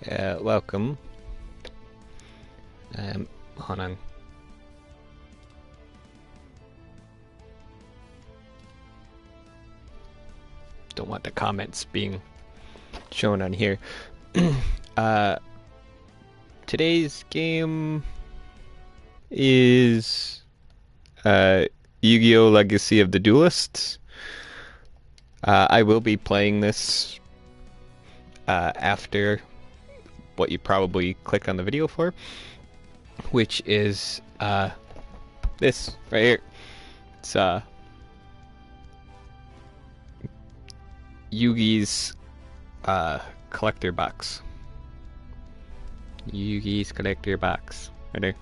Welcome. Hold on. Don't want the comments being shown on here. Today's game is Yu-Gi-Oh! Legacy of the Duelists. I will be playing this after what you probably clicked on the video for, which is this right here. It's Yugi's collector box. Yugi's collector box. Right there.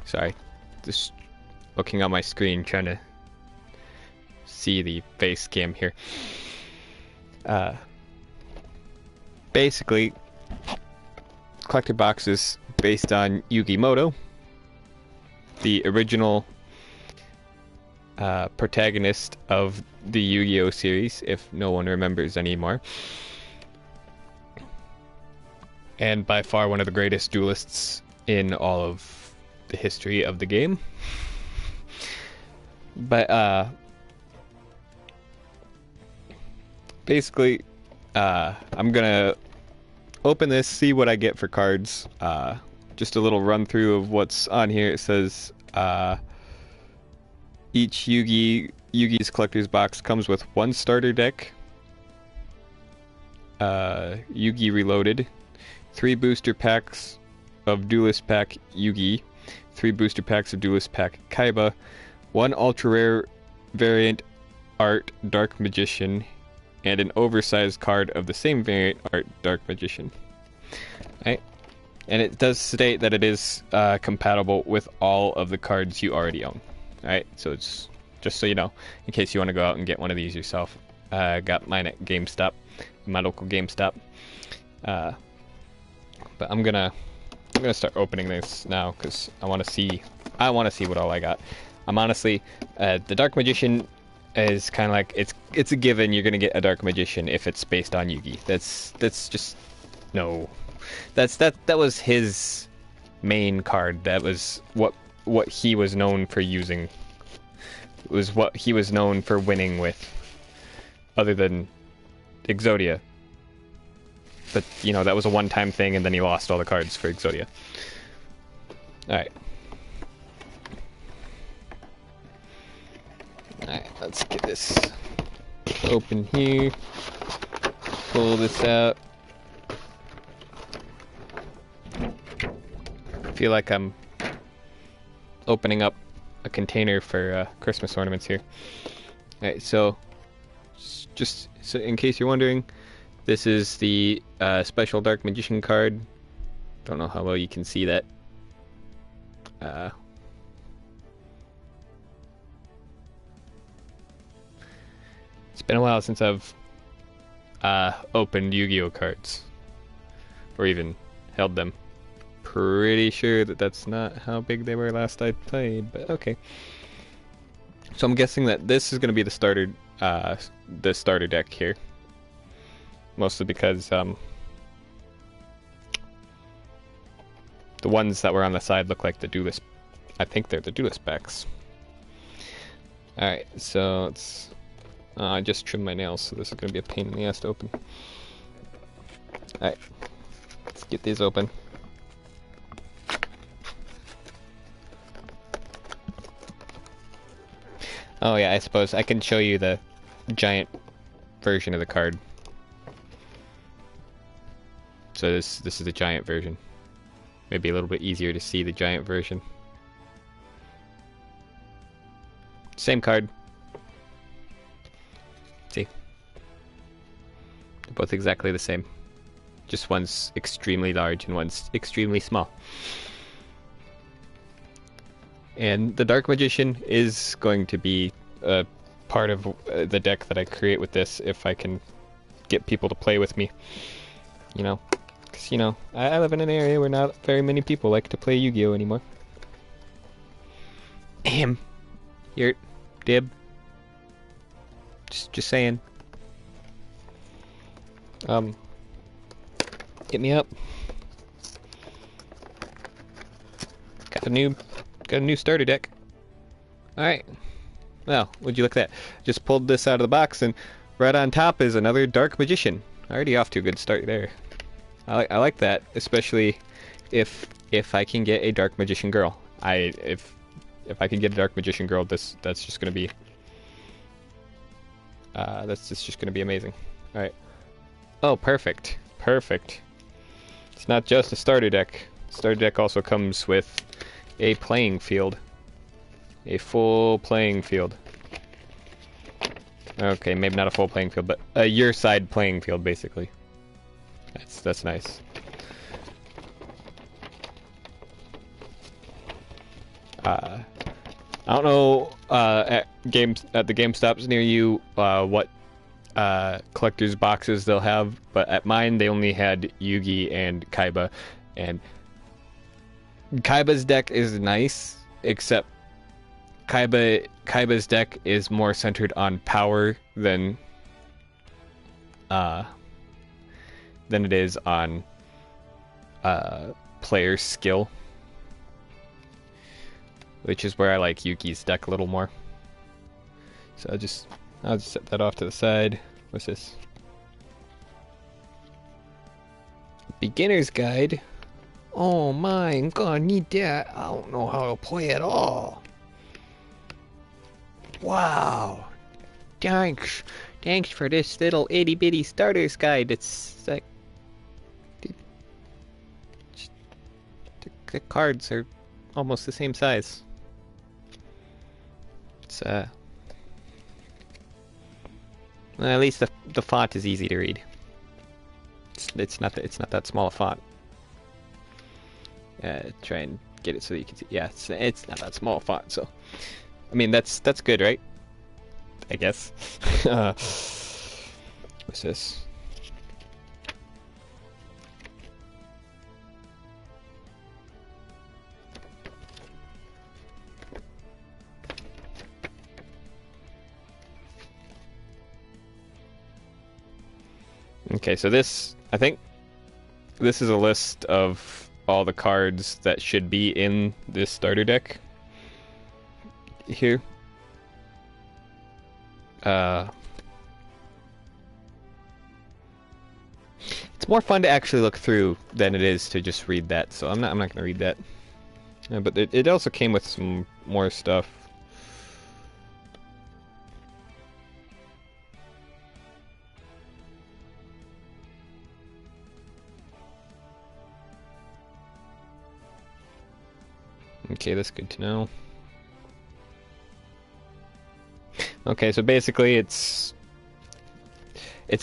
Sorry. Just looking on my screen trying to see the face cam here. Basically, collector box is based on Yugi Moto, the original protagonist of the Yu-Gi-Oh! Series, if no one remembers anymore. And by far one of the greatest duelists in all of the history of the game. But, basically, I'm gonna open this, see what I get for cards. Just a little run through of what's on here. It says, each Yugi's collector's box comes with one starter deck, Yugi Reloaded, 3 booster packs of Duelist Pack Yugi, 3 booster packs of Duelist Pack Kaiba, 1 ultra rare variant art Dark Magician, and an oversized card of the same variant art Dark Magician. Right? And it does state that it is compatible with all of the cards you already own. Alright, so it's just so you know, in case you want to go out and get one of these yourself. Got mine at GameStop, my local GameStop. But I'm gonna start opening this now because I want to see what all I got. I'm honestly, the Dark Magician is kind of like it's a given you're gonna get a Dark Magician if it's based on Yugi. That's just no. That was his main card. That was what he was known for using. It was what he was known for winning with, other than Exodia. But, you know, that was a one-time thing, and then he lost all the cards for Exodia. Alright. Alright, let's get this open here. Pull this out. I feel like I'm opening up a container for Christmas ornaments here. Alright, so just so in case you're wondering, this is the special Dark Magician card. Don't know how well you can see that. It's been a while since I've opened Yu-Gi-Oh! Cards, or even held them. Pretty sure that that's not how big they were last I played, but okay. So I'm guessing that this is going to be the starter deck here. Mostly because the ones that were on the side look like the duelist. I think they're the duelist packs. Alright, so it's I just trimmed my nails, so this is going to be a pain in the ass to open. Alright, let's get these open. Oh yeah, I suppose I can show you the giant version of the card. So this is the giant version. Maybe a little bit easier to see the giant version. Same card. See? They're both exactly the same. Just one's extremely large and one's extremely small. And the Dark Magician is going to be a part of the deck that I create with this if I can get people to play with me. You know, because, you know, I live in an area where not very many people like to play Yu-Gi-Oh! Anymore. Ahem. Here, Dib. Just saying. Get me up. Got a new starter deck. Alright. Well, would you look at that? Just pulled this out of the box, and right on top is another Dark Magician. Already off to a good start there. I like that, especially if I can get a Dark Magician girl. If I can get a Dark Magician girl, that's just gonna be just gonna be amazing. All right. Oh, perfect, perfect. It's not just a starter deck. Starter deck also comes with a playing field, a full playing field. Okay, maybe not a full playing field, but a your side playing field, basically. That's nice. I don't know at the GameStops near you what collector's boxes they'll have, but at mine they only had Yugi and Kaiba, and Kaiba's deck is nice, except Kaiba's deck is more centered on power than it is on player skill, which is where I like Yuki's deck a little more. So I'll just set that off to the side. What's this? Beginner's guide. Oh my, I'm gonna need that. I don't know how to play at all. Wow. Thanks for this little itty bitty starter's guide. It's like the cards are almost the same size. It's well, at least the font is easy to read. It's not that small a font. Try and get it so you can see. Yeah, it's not that small a font. So, I mean that's good, right? I guess. What's this? Okay, so I think this is a list of all the cards that should be in this starter deck here. It's more fun to actually look through than it is to just read that, so I'm not gonna read that. But it also came with some more stuff. Okay, that's good to know. Okay, so basically it's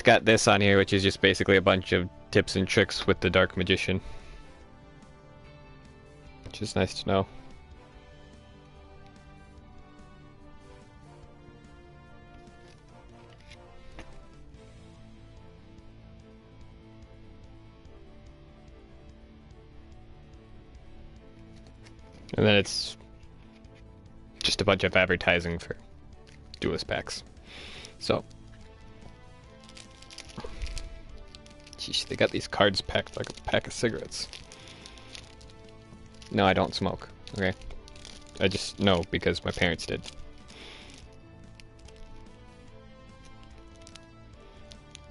got this on here, which is just basically a bunch of tips and tricks with the Dark Magician, which is nice to know. And then it's just a bunch of advertising for Duelist packs. So, geez, they got these cards packed like a pack of cigarettes. No, I don't smoke. Okay, I just know because my parents did.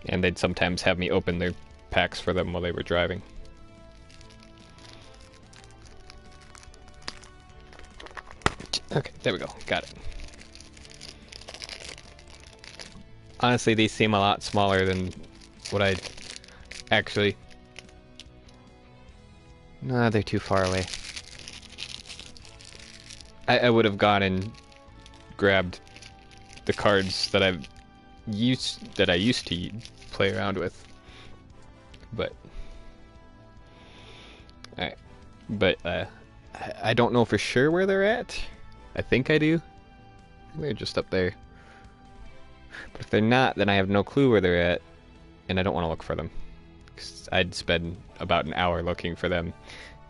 And they'd sometimes have me open their packs for them while they were driving. Okay, there we go. Got it. Honestly, these seem a lot smaller than what I'd actually... Nah, they're too far away. I would have gone and grabbed the cards that I used to play around with. But... Alright. But, I don't know for sure where they're at. I think I do. They're just up there. But if they're not, then I have no clue where they're at, and I don't want to look for them. 'Cause I'd spend about an hour looking for them,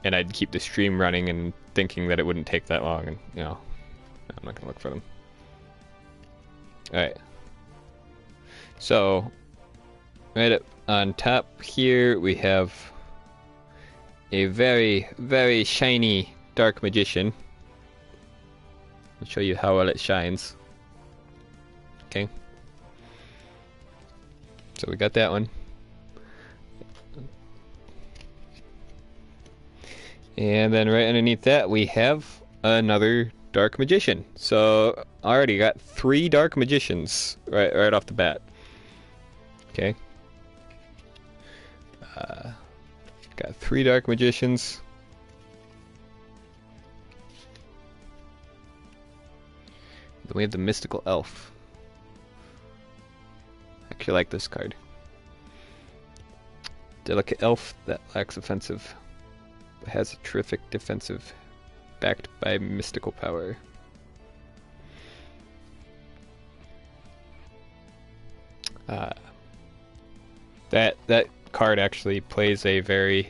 and I'd keep the stream running and thinking that it wouldn't take that long, and, you know, I'm not going to look for them. Alright. So, right up on top here, we have a very, very shiny Dark Magician. I'll show you how well it shines. Okay. So we got that one. And then right underneath that we have another Dark Magician. So I already got 3 Dark Magicians right off the bat. Okay. Got 3 Dark Magicians. Then we have the Mystical Elf. I actually like this card. Delicate Elf that lacks offensive, but has a terrific defensive, backed by mystical power. That card actually plays a very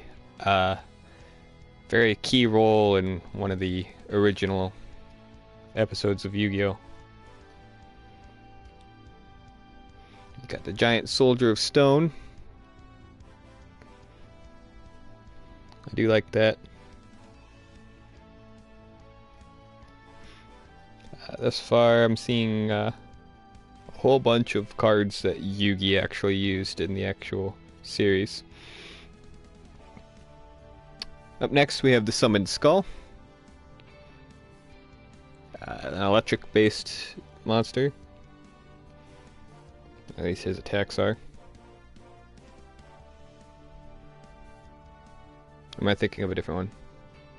key role in one of the original episodes of Yu-Gi-Oh! You got the Giant Soldier of Stone. I do like that. Thus far, I'm seeing a whole bunch of cards that Yugi actually used in the actual series. Up next, we have the Summoned Skull. An electric-based monster. At least his attacks are. Am I thinking of a different one?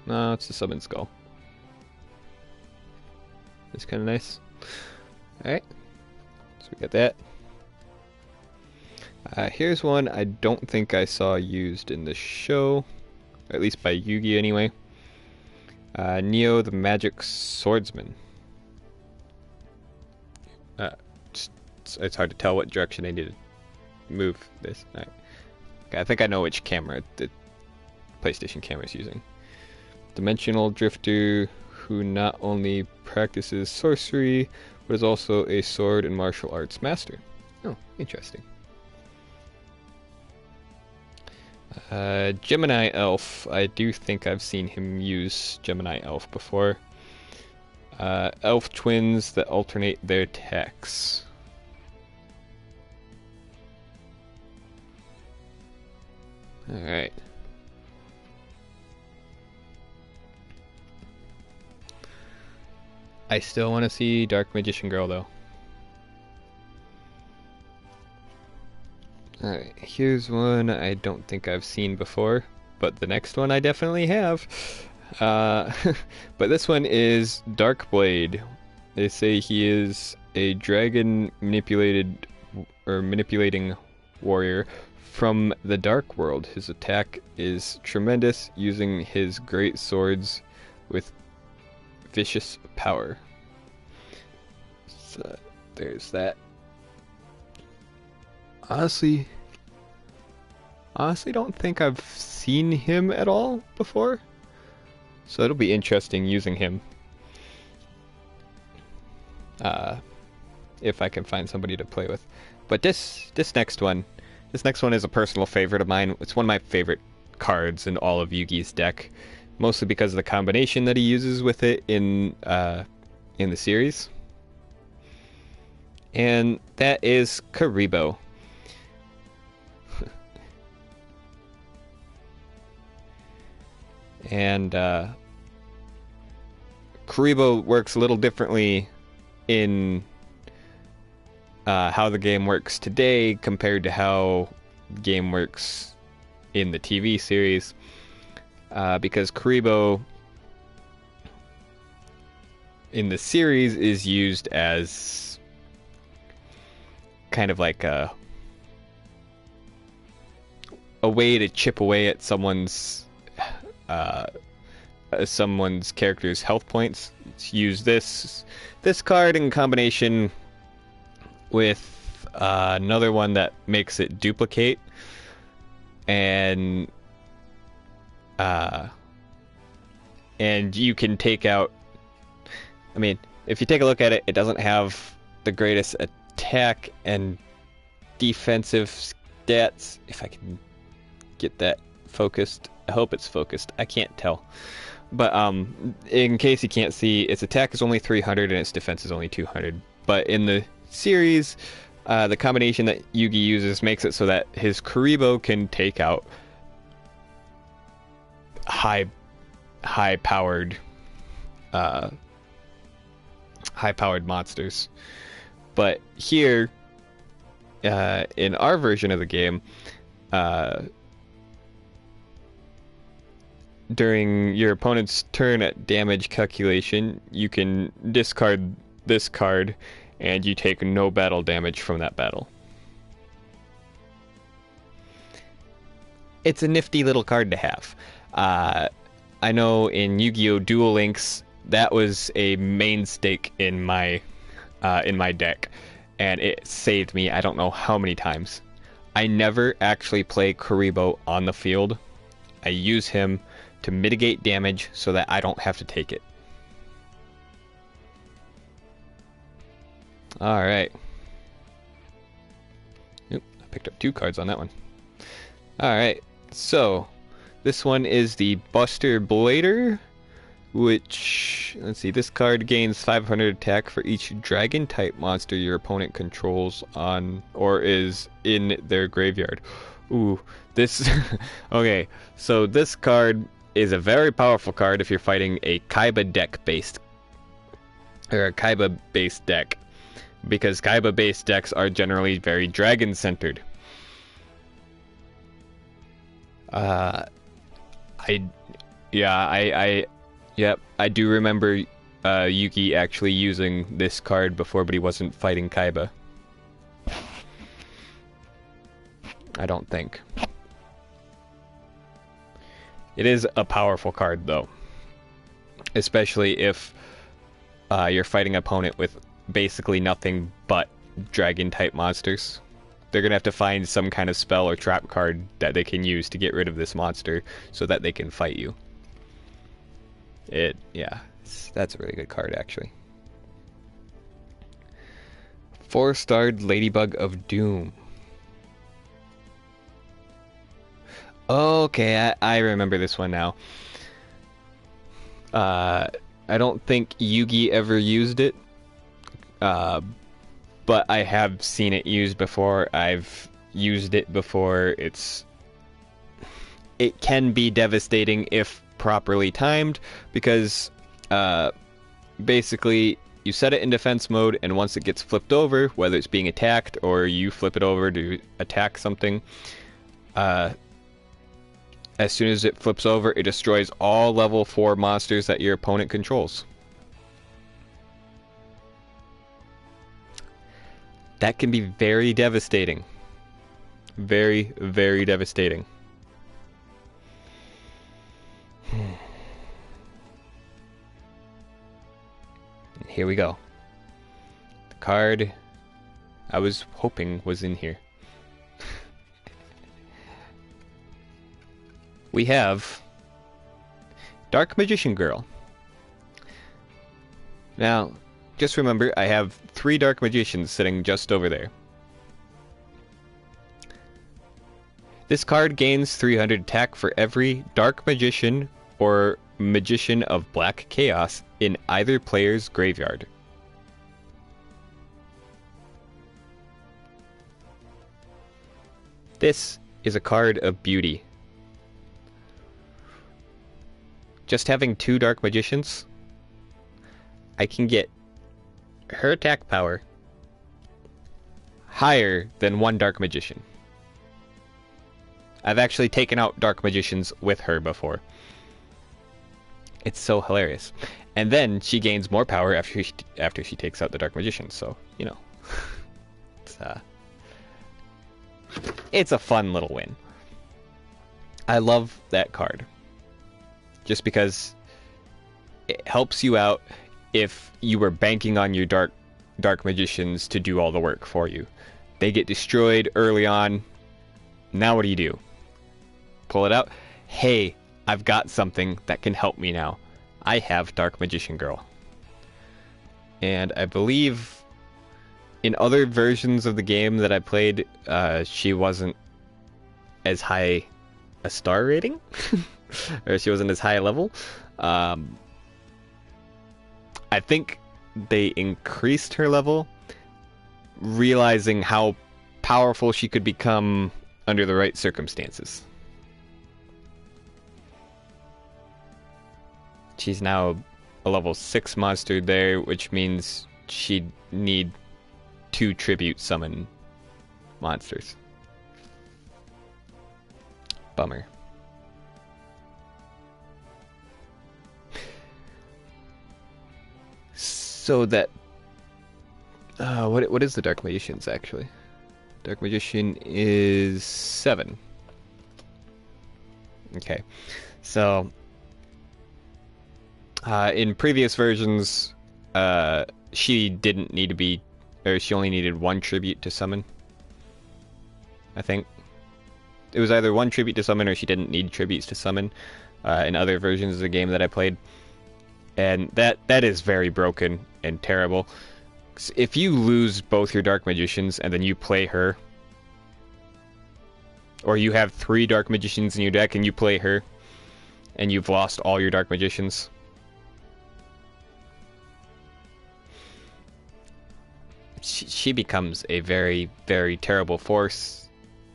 No, it's the Summoned Skull. It's kind of nice. Alright. So we got that. Here's one I don't think I saw used in the show. At least by Yugi anyway. Neo the Magic Swordsman. It's hard to tell what direction they need to move this. Right. Okay, I think I know which camera the PlayStation camera is using. Dimensional Drifter, who not only practices sorcery, but is also a sword and martial arts master. Oh, interesting. Gemini Elf. I do think I've seen him use Gemini Elf before. Elf twins that alternate their attacks. Alright. I still want to see Dark Magician Girl though. Alright, here's one I don't think I've seen before, but the next one I definitely have. But this one is Dark Blade. They say he is a dragon manipulating warrior from the Dark World. His attack is tremendous, using his great swords with vicious power. So there's that. Honestly don't think I've seen him at all before, so it'll be interesting using him if I can find somebody to play with. But this next one is a personal favorite of mine. It's one of my favorite cards in all of Yugi's deck, mostly because of the combination that he uses with it in the series, and that is Karibo. And Karibo works a little differently in how the game works today compared to how the game works in the TV series, because Karibo in the series is used as kind of like a way to chip away at someone's character's health points. Use this card in combination with another one that makes it duplicate, and you can take out, I mean, if you take a look at it, it doesn't have the greatest attack and defensive stats, if I can get that focused. I hope it's focused. I can't tell. But in case you can't see, its attack is only 300 and its defense is only 200. But in the series, the combination that Yugi uses makes it so that his Kuribo can take out high-powered monsters. But here, in our version of the game, during your opponent's turn at damage calculation, you can discard this card and you take no battle damage from that battle. It's a nifty little card to have. I know in Yu-Gi-Oh! Duel Links, that was a main stake in my deck, and it saved me I don't know how many times. I never actually play Kuribo on the field. I use him to mitigate damage so that I don't have to take it. Alright. Oop, I picked up 2 cards on that one. Alright, so this one is the Buster Blader, which, let's see, this card gains 500 attack for each dragon type monster your opponent controls on or is in their graveyard. Ooh, this okay, so this card is a very powerful card if you're fighting a Kaiba deck based or a Kaiba based deck, because Kaiba based decks are generally very dragon centered. Yep, I do remember Yuki actually using this card before, but he wasn't fighting Kaiba. I don't think. It is a powerful card, though. Especially if you're fighting an opponent with basically nothing but dragon-type monsters. They're going to have to find some kind of spell or trap card that they can use to get rid of this monster so that they can fight you. Yeah, that's a really good card, actually. 4-starred Ladybug of Doom. Okay, I remember this one now. I don't think Yugi ever used it, but I have seen it used before. I've used it before. It can be devastating if properly timed, because basically you set it in defense mode, and once it gets flipped over, whether it's being attacked or you flip it over to attack something, as soon as it flips over, it destroys all level 4 monsters that your opponent controls. That can be very devastating. Very, very devastating. Here we go. The card I was hoping was in here. We have Dark Magician Girl. Now, just remember, I have 3 Dark Magicians sitting just over there. This card gains 300 attack for every Dark Magician or Magician of Black Chaos in either player's graveyard. This is a card of beauty. Just having 2 Dark Magicians, I can get her attack power higher than 1 Dark Magician. I've actually taken out Dark Magicians with her before. It's so hilarious. And then she gains more power after she takes out the Dark Magician, so, you know. It's a fun little win. I love that card. Just because it helps you out if you were banking on your dark magicians to do all the work for you. They get destroyed early on. Now what do? Pull it out. Hey, I've got something that can help me now. I have Dark Magician Girl. And I believe in other versions of the game that I played, she wasn't as high a star rating, or she wasn't as high a level. I think they increased her level, realizing how powerful she could become under the right circumstances. She's now a level 6 monster there, which means she'd need 2 tribute summon monsters. Bummer. So that... what is the Dark Magician's actually? Dark Magician is 7. Okay. So... in previous versions, she didn't need to be... or she only needed 1 tribute to summon. I think. It was either 1 tribute to summon or she didn't need tributes to summon in other versions of the game that I played. And that is very broken and terrible. If you lose both your Dark Magicians and then you play her, or you have 3 Dark Magicians in your deck and you play her, and you've lost all your Dark Magicians, she becomes a very, very terrible force.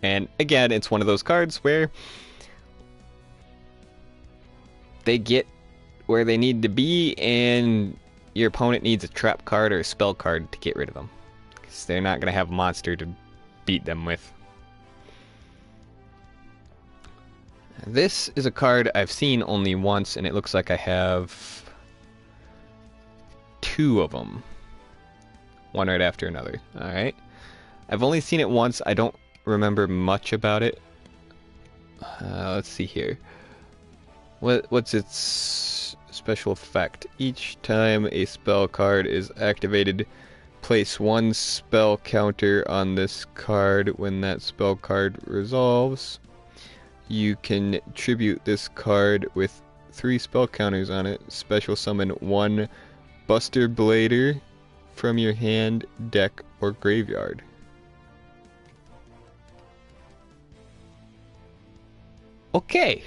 And again, it's one of those cards where they get where they need to be, and your opponent needs a trap card or a spell card to get rid of them, because they're not going to have a monster to beat them with. This is a card I've seen only once, and it looks like I have 2 of them. One right after another. Alright. I've only seen it once. I don't remember much about it. Let's see here. What's its special effect? Each time a spell card is activated, place 1 spell counter on this card. When that spell card resolves, you can tribute this card with 3 spell counters on it. Special summon 1 Buster Blader from your hand, deck, or graveyard. Okay.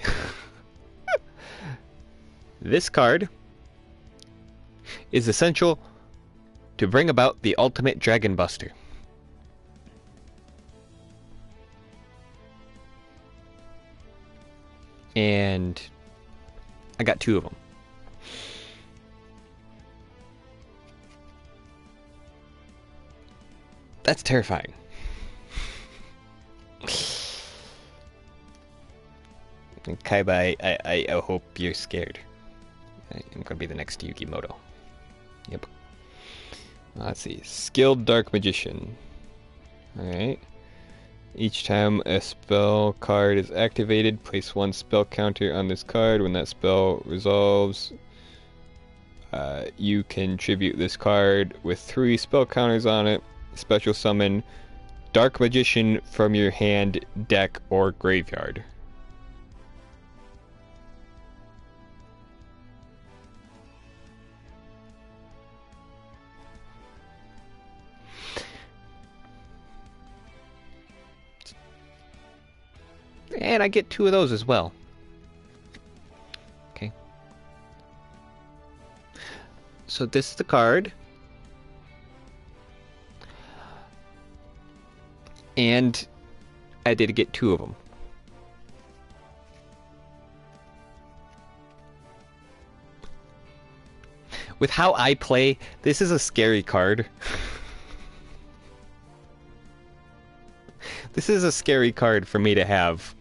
This card is essential to bring about the ultimate Dragon Buster. And I got 2 of them. That's terrifying. Kaiba, I hope you're scared. I'm gonna be the next Yukimoto. Yep. Let's see. Skilled Dark Magician. Alright. Each time a spell card is activated, place 1 spell counter on this card. When that spell resolves, you can tribute this card with 3 spell counters on it. Special summon Dark Magician from your hand, deck, or graveyard. And I get 2 of those as well. Okay. So this is the card. And I did get 2 of them. With how I play, this is a scary card. This is a scary card for me to have.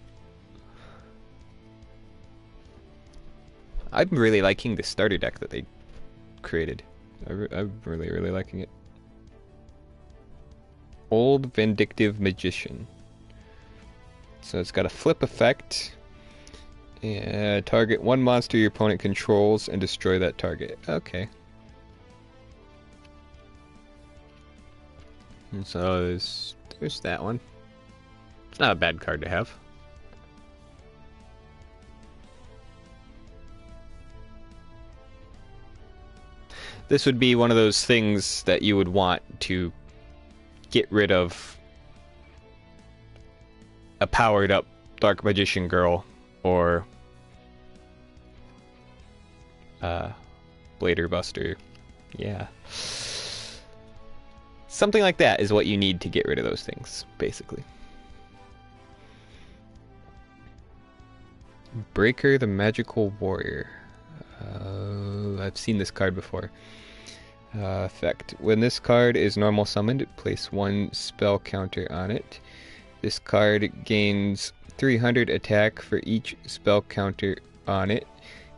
I'm really liking the starter deck that they created. I'm really, really liking it. Old Vindictive Magician. So it's got a flip effect. Target 1 monster your opponent controls and destroy that target. Okay. And so there's that one. It's not a bad card to have. This would be one of those things that you would want to get rid of a powered up Dark Magician Girl or Blader Buster. Yeah. Something like that is what you need to get rid of those things, basically. Breaker the Magical Warrior. I've seen this card before. Effect. When this card is normal summoned, place 1 spell counter on it. This card gains 300 attack for each spell counter on it.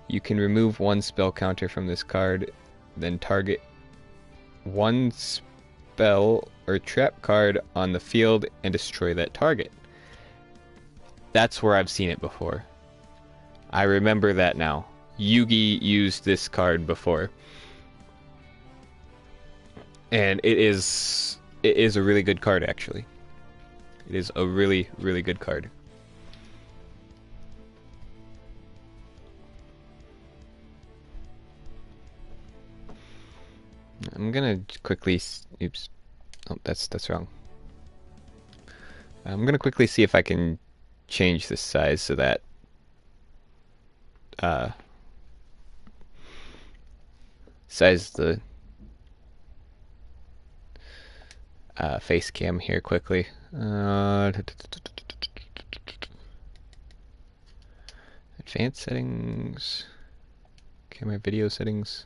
You can remove 1 spell counter from this card, then target 1 spell or trap card on the field and destroy that target. That's where I've seen it before. I remember that now. Yugi used this card before. And it is a really good card, actually. It is a really, really good card. I'm gonna quickly... Oops. Oh, that's wrong. I'm gonna quickly see if I can change the size so that... size the... face cam here quickly. Advanced settings, camera video settings.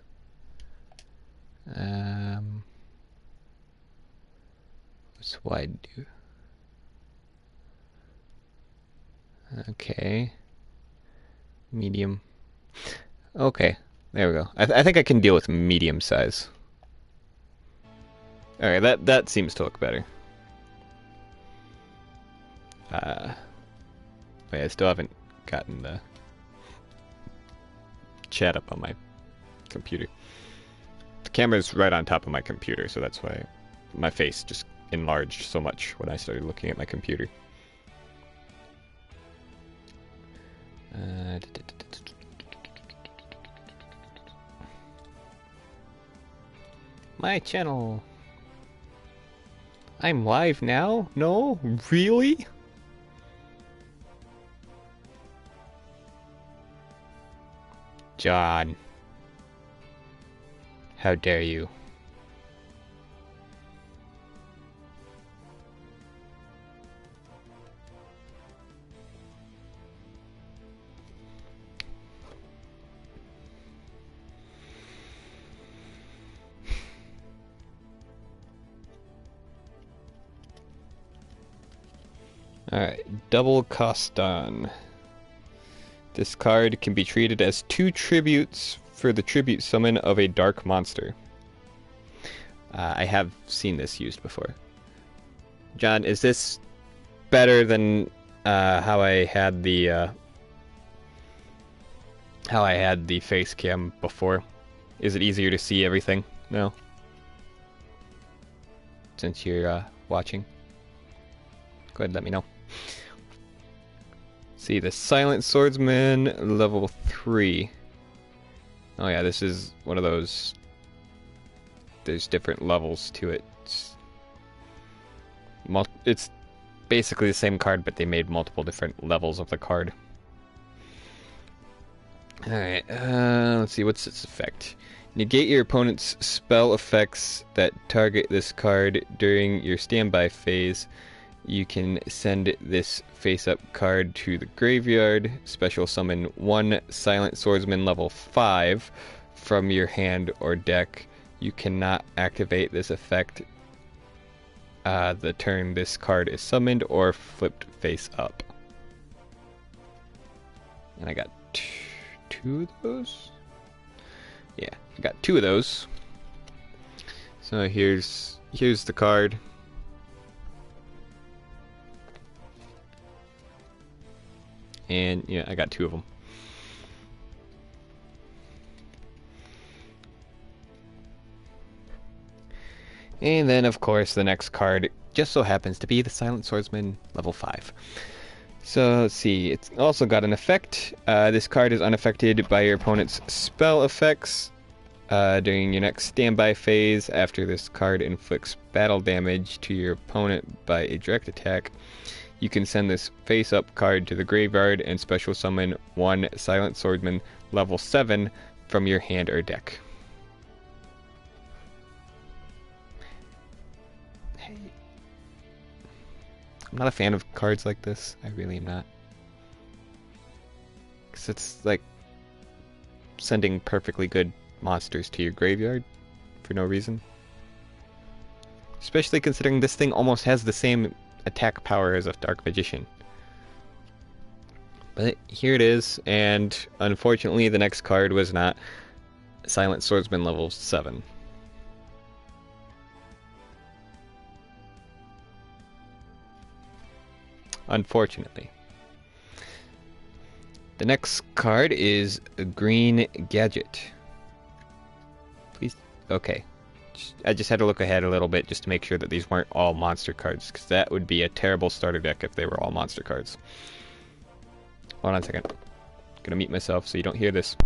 What's wide do? Okay. Medium. Okay, there we go. I think I can deal with medium size. Alright, that seems to look better. Wait, I still haven't gotten the chat up on my computer. The camera's right on top of my computer, so that's why my face just enlarged so much when I started looking at my computer. My channel. I'm live now? No? Really? John. How dare you? Alright, Double Coston. This card can be treated as 2 tributes for the tribute summon of a dark monster. I have seen this used before. John, is this better than how I had the face cam before? Is it easier to see everything now? Since you're watching? Go ahead, let me know. See, the Silent Swordsman, level 3. Oh yeah, this is one of those... There's different levels to it. It's basically the same card, but they made multiple different levels of the card. Alright, let's see, what's its effect? Negate your opponent's spell effects that target this card during your standby phase. You can send this face-up card to the graveyard. Special summon 1 Silent Swordsman level 5 from your hand or deck. You cannot activate this effect the turn this card is summoned or flipped face up. And I got 2 of those? Yeah, I got 2 of those. So here's the card. And yeah, I got 2 of them. And then, of course, the next card just so happens to be the Silent Swordsman level 5. So, let's see. It's also got an effect. This card is unaffected by your opponent's spell effects during your next standby phase. After this card inflicts battle damage to your opponent by a direct attack, you can send this face-up card to the graveyard and special summon one Silent Swordsman level 7 from your hand or deck. Hey. I'm not a fan of cards like this. I really am not. Because it's like sending perfectly good monsters to your graveyard for no reason. Especially considering this thing almost has the same attack power as a Dark Magician. But here it is, and unfortunately the next card was not Silent Swordsman level 7. Unfortunately. The next card is a green gadget. Please, okay. I just had to look ahead a little bit just to make sure that these weren't all monster cards, because that would be a terrible starter deck if they were all monster cards. Hold on a second. I'm gonna mute myself so you don't hear this.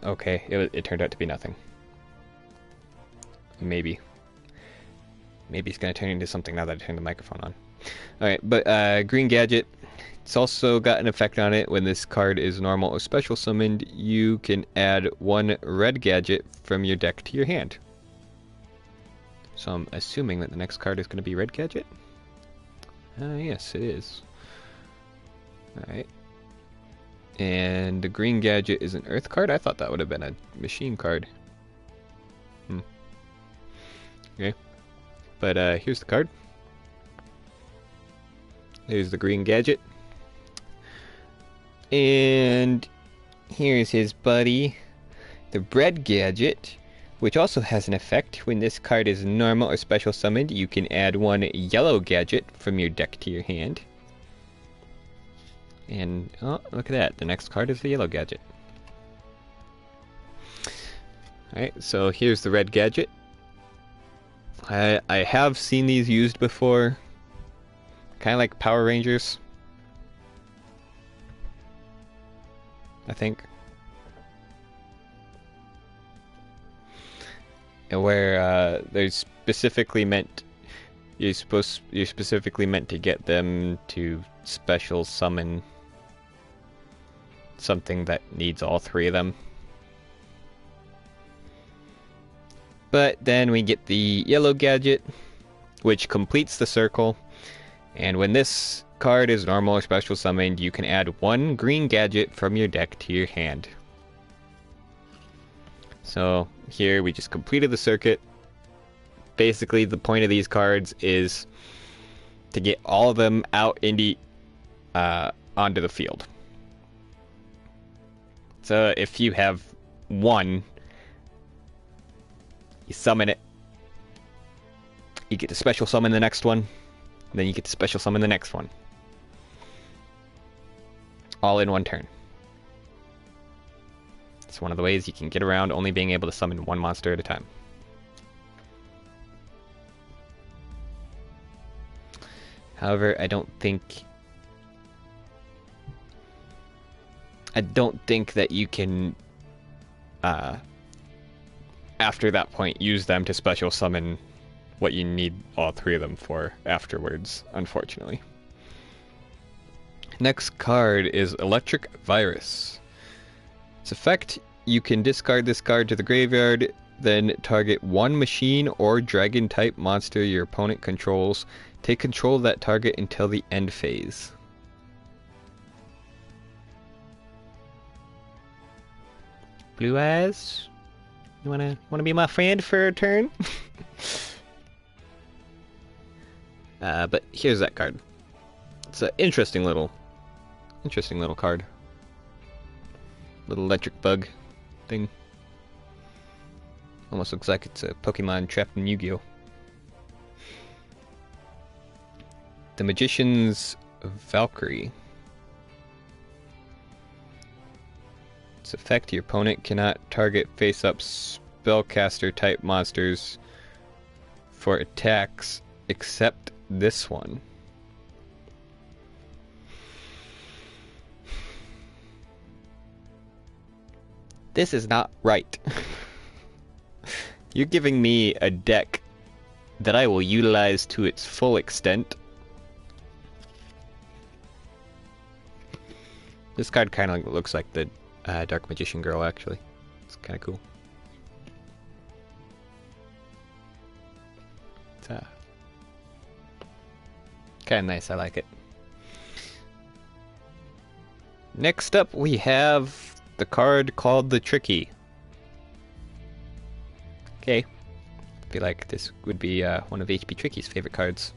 Okay, it turned out to be nothing. Maybe. Maybe it's gonna turn into something now that I turned the microphone on. Alright, but green gadget. It's also got an effect on it. When this card is normal or special summoned, you can add one red gadget from your deck to your hand. So I'm assuming that the next card is going to be red gadget? Yes, it is. Alright. And the green gadget is an earth card? I thought that would have been a machine card. Okay. But here's the card. There's the green gadget. And here's his buddy, the red gadget, which also has an effect. When this card is normal or special summoned, you can add one yellow gadget from your deck to your hand. And, oh, look at that. The next card is the yellow gadget. Alright, so here's the red gadget. I have seen these used before. Kind of like Power Rangers, I think. Where they're specifically meant, you're specifically meant to get them to special summon something that needs all three of them. But then we get the yellow gadget, which completes the circle. And when this card is normal or special summoned, you can add one green gadget from your deck to your hand. So here we just completed the circuit. Basically the point of these cards is to get all of them out into onto the field. So if you have one, you summon it, you get to special summon the next one, then you get to special summon the next one. All in one turn. It's one of the ways you can get around only being able to summon one monster at a time. However, I don't think that you can after that point use them to special summon what you need all three of them for afterwards, unfortunately. Next card is Electric Virus. Its effect, you can discard this card to the graveyard, then target one machine or dragon type monster your opponent controls. Take control of that target until the end phase. Blue Eyes, you wanna be my friend for a turn? But here's that card. It's an interesting little card. Little electric bug thing. Almost looks like it's a Pokemon trapped in Yu-Gi-Oh! The Magician's Valkyrie. Its effect, your opponent cannot target face-up spellcaster type monsters for attacks except this one. This is not right. You're giving me a deck that I will utilize to its full extent. This card kind of looks like the Dark Magician girl, actually. It's kind of cool. It's kind of nice, I like it. Next up, we have the card called the Tricky. Okay. I feel like this would be one of HP Tricky's favorite cards.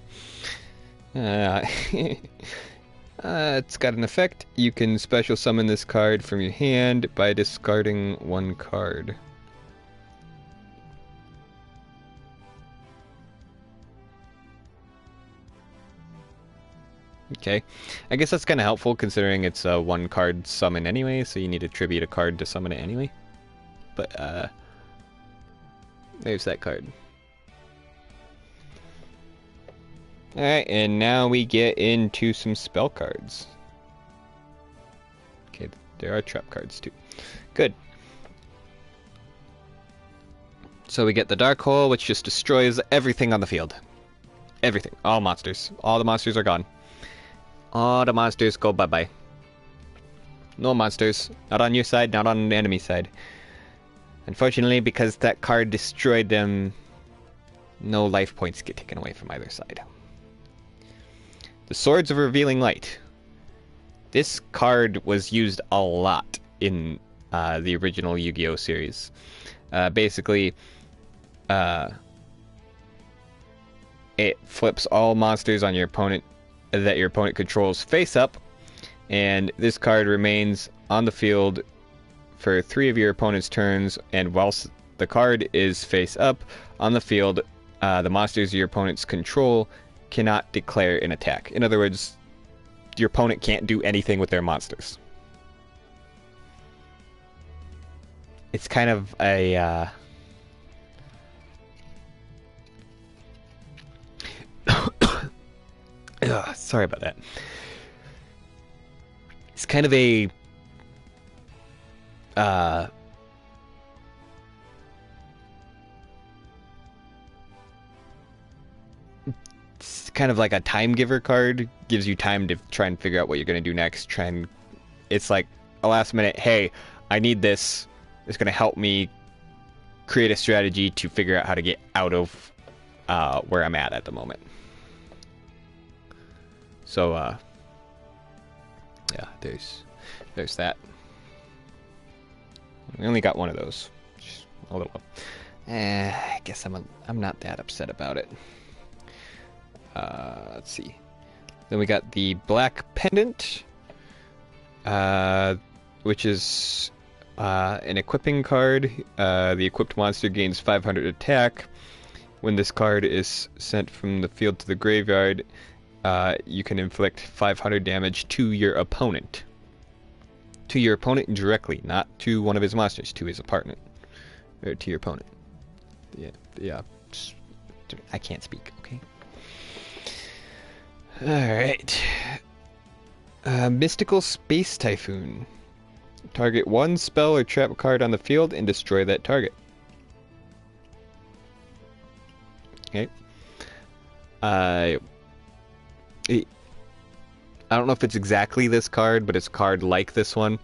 It's got an effect. You can special summon this card from your hand by discarding one card. Okay, I guess that's kind of helpful considering it's a one card summon anyway, so you need to tribute a card to summon it anyway. But there's that card. Alright, and now we get into some spell cards. Okay, there are trap cards too. Good. So we get the Dark Hole, which just destroys everything on the field. Everything. All monsters. All the monsters are gone. All the monsters go bye-bye. No monsters. Not on your side, not on the enemy side. Unfortunately, because that card destroyed them, no life points get taken away from either side. The Swords of Revealing Light. This card was used a lot in the original Yu-Gi-Oh! Series. Basically, it flips all monsters on your opponent that your opponent controls face up, and this card remains on the field for 3 of your opponent's turns, and whilst the card is face up on the field, the monsters your opponents control cannot declare an attack. In other words, your opponent can't do anything with their monsters. It's kind of a sorry about that. It's kind of a it's kind of like a time giver card. Gives you time to try and figure out what you're going to do next. It's like a last minute, hey, I need this. It's going to help me create a strategy to figure out how to get out of where I'm at the moment. So, yeah, there's that. We only got one of those. Just a little. I guess I'm not that upset about it. Let's see. Then we got the Black Pendant, which is an equipping card. The equipped monster gains 500 attack. When this card is sent from the field to the graveyard, you can inflict 500 damage to your opponent. To your opponent directly, not to one of his monsters, to his opponent. Or to your opponent. Yeah. I can't speak, okay? Alright. Mystical Space Typhoon. Target one spell or trap card on the field and destroy that target. Okay. I don't know if it's exactly this card, but it's a card like this one.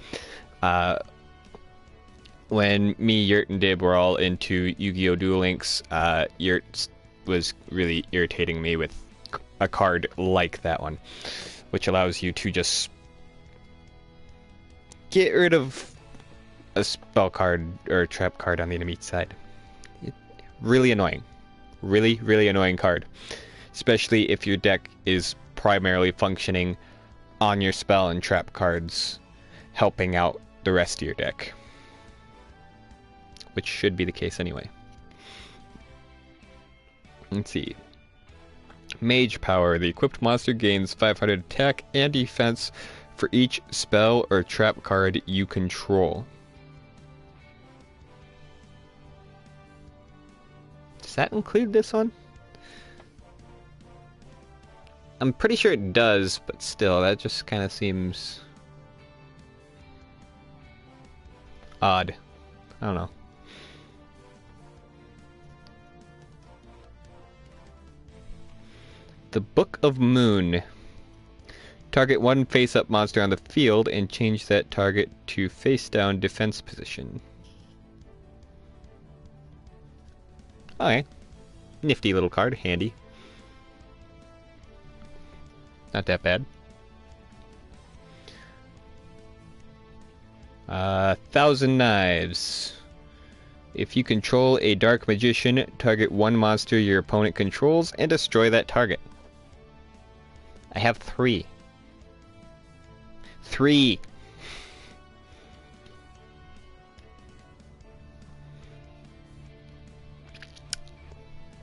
When me, Yurt, and Dib were all into Yu-Gi-Oh! Duel Links, Yurt was really irritating me with a card like that one, which allows you to just get rid of a spell card or a trap card on the enemy side. Really annoying. Really, really annoying card. Especially if your deck is primarily functioning on your spell and trap cards, helping out the rest of your deck. Which should be the case anyway. Let's see. Mage Power. The equipped monster gains 500 attack and defense for each spell or trap card you control. Does that include this one? I'm pretty sure it does, but still, that just kind of seems odd. I don't know. The Book of Moon. Target one face-up monster on the field and change that target to face-down defense position. Okay. Nifty little card. Handy. Not that bad. 1,000 Knives. If you control a Dark Magician, target one monster your opponent controls and destroy that target. I have 3. 3!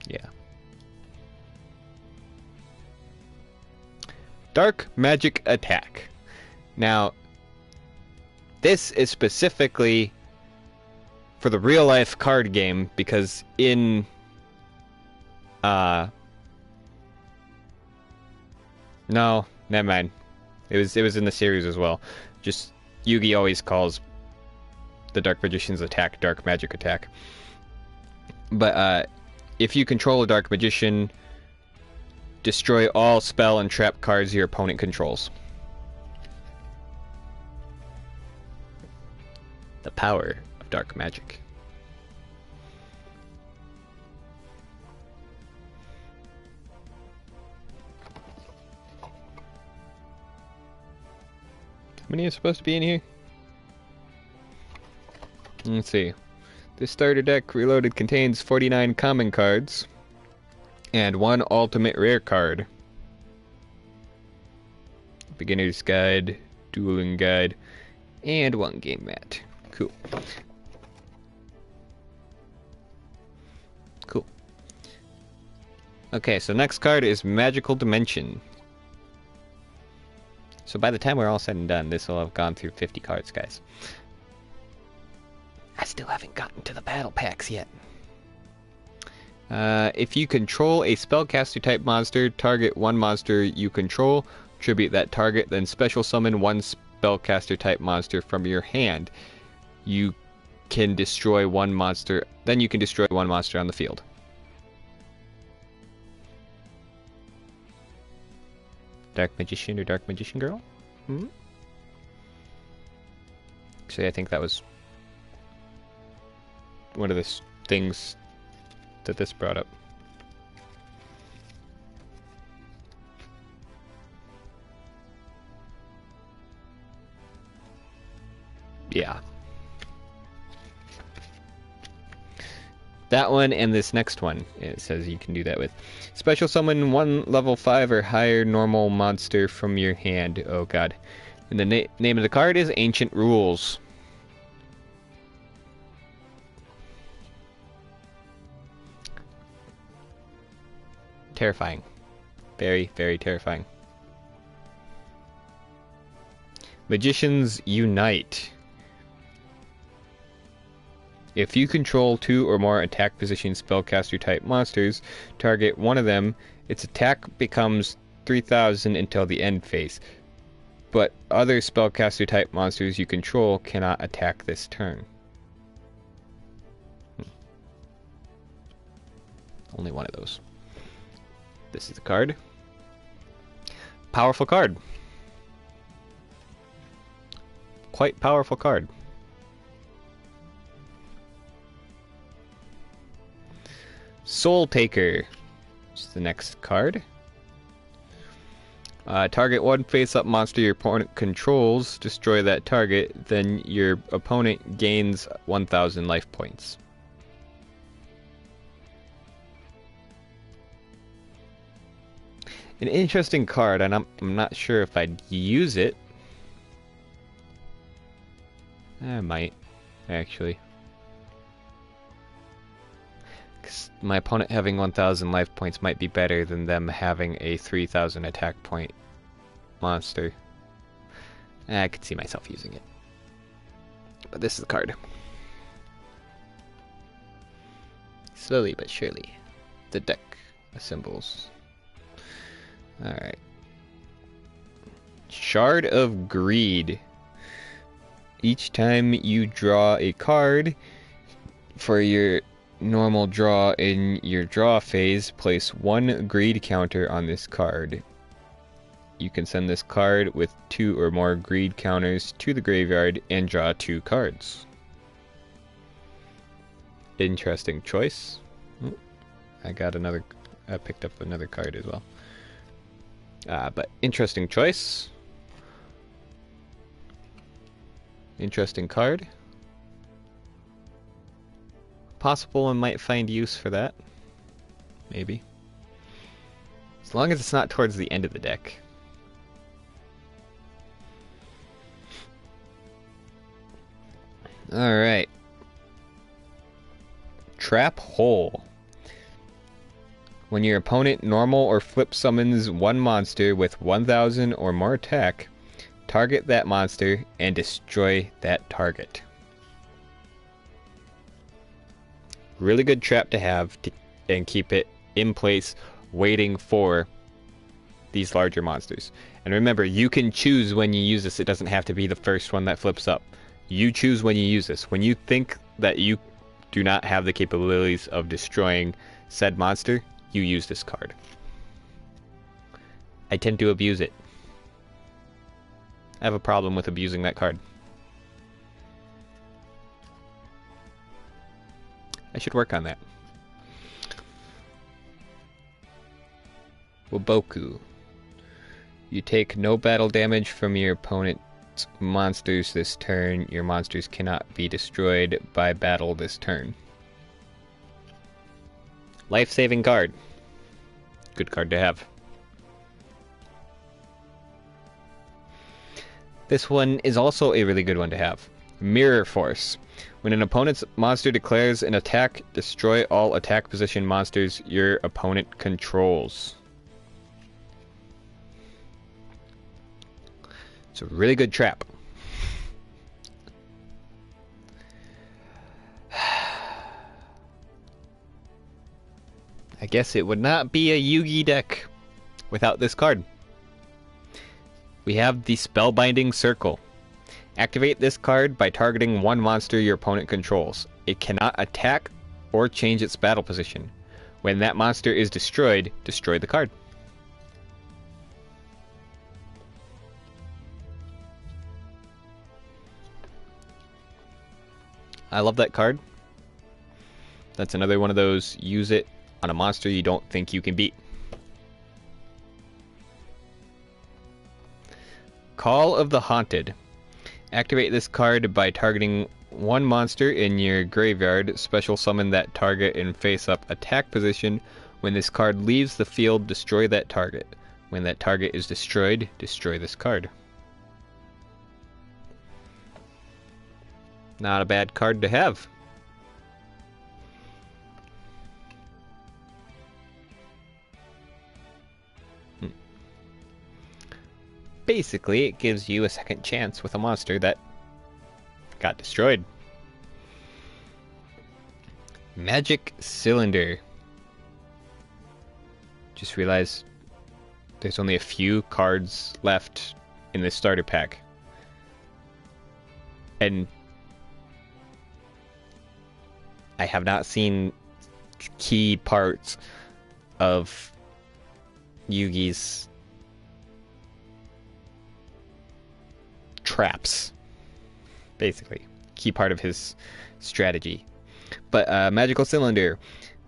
Yeah. Dark Magic Attack. Now, this is specifically for the real life card game because in no, never mind. It was in the series as well. Just Yugi always calls the Dark Magician's attack Dark Magic Attack. But if you control a Dark Magician, destroy all spell and trap cards your opponent controls. The power of dark magic. How many are supposed to be in here? Let's see. This starter deck reloaded contains 49 common cards and 1 ultimate rare card. Beginner's Guide, Dueling Guide, and 1 game mat. Cool. Cool. Okay, so next card is Magical Dimension. So by the time we're all said and done, this will have gone through 50 cards, guys. I still haven't gotten to the battle packs yet. If you control a spellcaster type monster, target one monster you control, tribute that target, then special summon 1 spellcaster type monster from your hand. You can destroy 1 monster, then you can destroy 1 monster on the field. Dark Magician or Dark Magician Girl? Hmm? Actually, I think that was one of the things that this brought up. Yeah. That one and this next one, it says you can do that with. Special summon 1 level 5 or higher normal monster from your hand. Oh god. And the name of the card is Ancient Rules. Terrifying. Very, very terrifying. Magicians Unite. If you control 2 or more attack position spellcaster type monsters, target one of them, its attack becomes 3,000 until the end phase. But other spellcaster type monsters you control cannot attack this turn. Only one of those. This is the card. Powerful card. Quite powerful card. Soul Taker is the next card. Target 1 face-up monster your opponent controls, destroy that target, then your opponent gains 1,000 life points. An interesting card, and I'm not sure if I'd use it. I might, actually. My opponent having 1,000 life points might be better than them having a 3,000 attack point monster. I could see myself using it. But this is the card. Slowly but surely, the deck assembles. Alright. Shard of Greed. Each time you draw a card for your normal draw in your draw phase, place 1 greed counter on this card. You can send this card with 2 or more greed counters to the graveyard and draw 2 cards. Interesting choice. I picked up another card as well. But interesting choice. Interesting card. Possible one might find use for that. Maybe. As long as it's not towards the end of the deck. Alright. Trap Hole. When your opponent normal or flip summons one monster with 1000 or more attack, target that monster and destroy that target. Really good trap to have and keep it in place waiting for these larger monsters. And remember, you can choose when you use this. It doesn't have to be the first one that flips up. You choose when you use this. When you think that you do not have the capabilities of destroying said monster, you use this card. I tend to abuse it. I have a problem with abusing that card. I should work on that. Waboku. You take no battle damage from your opponent's monsters this turn. Your monsters cannot be destroyed by battle this turn. Life-saving card. Good card to have. This one is also a really good one to have. Mirror Force. When an opponent's monster declares an attack, destroy all attack position monsters your opponent controls. It's a really good trap. I guess it would not be a Yugi deck without this card. We have the Spellbinding Circle. Activate this card by targeting one monster your opponent controls. It cannot attack or change its battle position. When that monster is destroyed, destroy the card. I love that card. That's another one of those use it on a monster you don't think you can beat. Call of the Haunted. Activate this card by targeting one monster in your graveyard. Special summon that target in face-up attack position. When this card leaves the field, destroy that target. When that target is destroyed, destroy this card. Not a bad card to have. Basically, it gives you a second chance with a monster that got destroyed. Magic Cylinder. Just realized there's only a few cards left in this starter pack. And I have not seen key parts of Yugi's traps, basically. Key part of his strategy. But Magical Cylinder.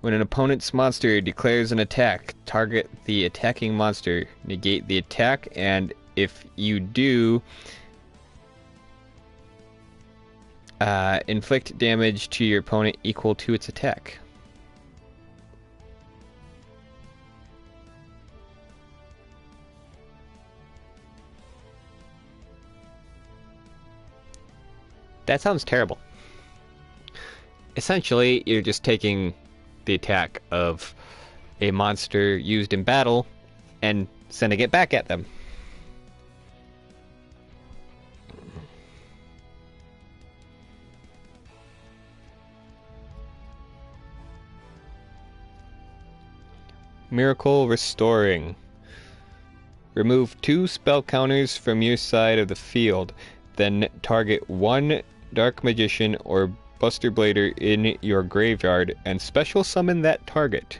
When an opponent's monster declares an attack, target the attacking monster, negate the attack, and if you do, inflict damage to your opponent equal to its attack. That sounds terrible. Essentially, you're just taking the attack of a monster used in battle and sending it back at them. Miracle Restoring. Remove 2 spell counters from your side of the field, then target one Dark Magician or Buster Blader in your graveyard and special summon that target.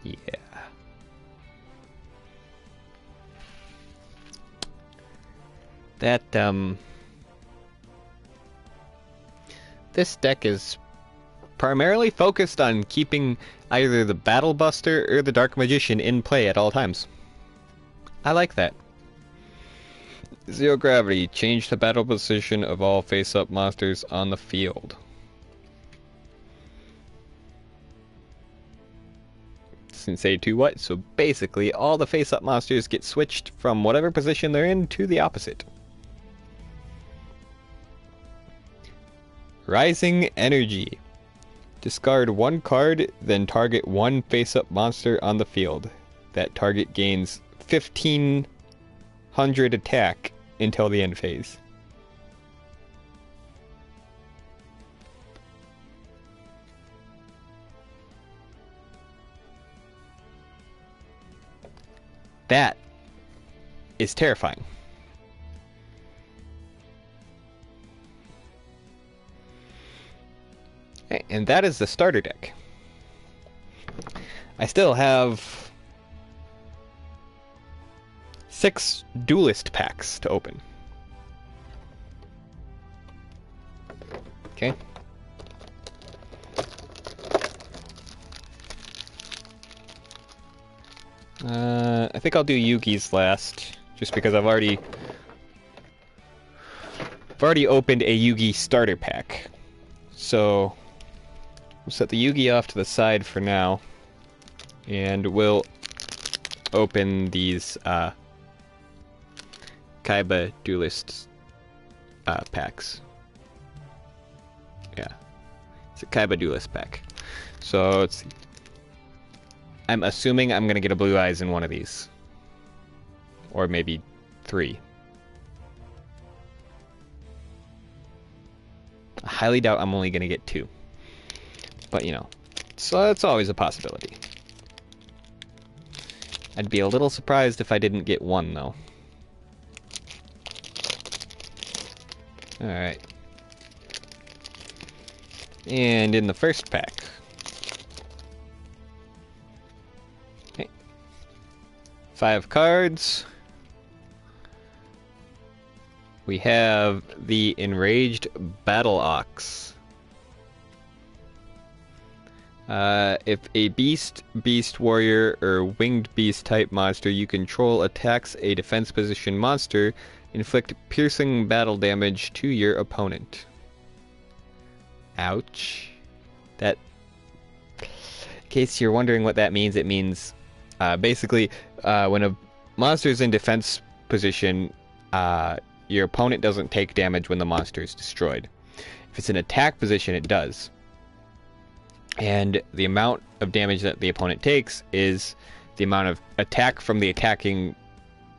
Yeah. That, this deck is primarily focused on keeping either the Battle Buster or the Dark Magician in play at all times. I like that. Zero Gravity. Change the battle position of all face-up monsters on the field. Sensei 2 what? So basically, all the face-up monsters get switched from whatever position they're in to the opposite. Rising Energy. Discard one card, then target one face-up monster on the field. That target gains 1500 attack until the end phase. That is terrifying. Okay, and that is the starter deck. I still have 6 duelist packs to open. Okay. I think I'll do Yugi's last, just because I've already opened a Yugi starter pack. So we'll set the Yugi off to the side for now, and we'll open these Kaiba Duelist packs. Yeah, it's a Kaiba Duelist pack. So let's see. I'm assuming I'm gonna get a Blue Eyes in one of these, or maybe 3. I highly doubt I'm only gonna get 2, but you know, so that's always a possibility. I'd be a little surprised if I didn't get 1 though. Alright. And in the first pack, okay, 5 cards. We have the Enraged Battle Ox. If a beast, warrior, or winged beast type monster you control attacks a defense position monster, inflict piercing battle damage to your opponent. Ouch. That, in case you're wondering what that means, it means basically when a monster is in defense position, your opponent doesn't take damage when the monster is destroyed. If it's in attack position, it does. And the amount of damage that the opponent takes is the amount of attack from the attacking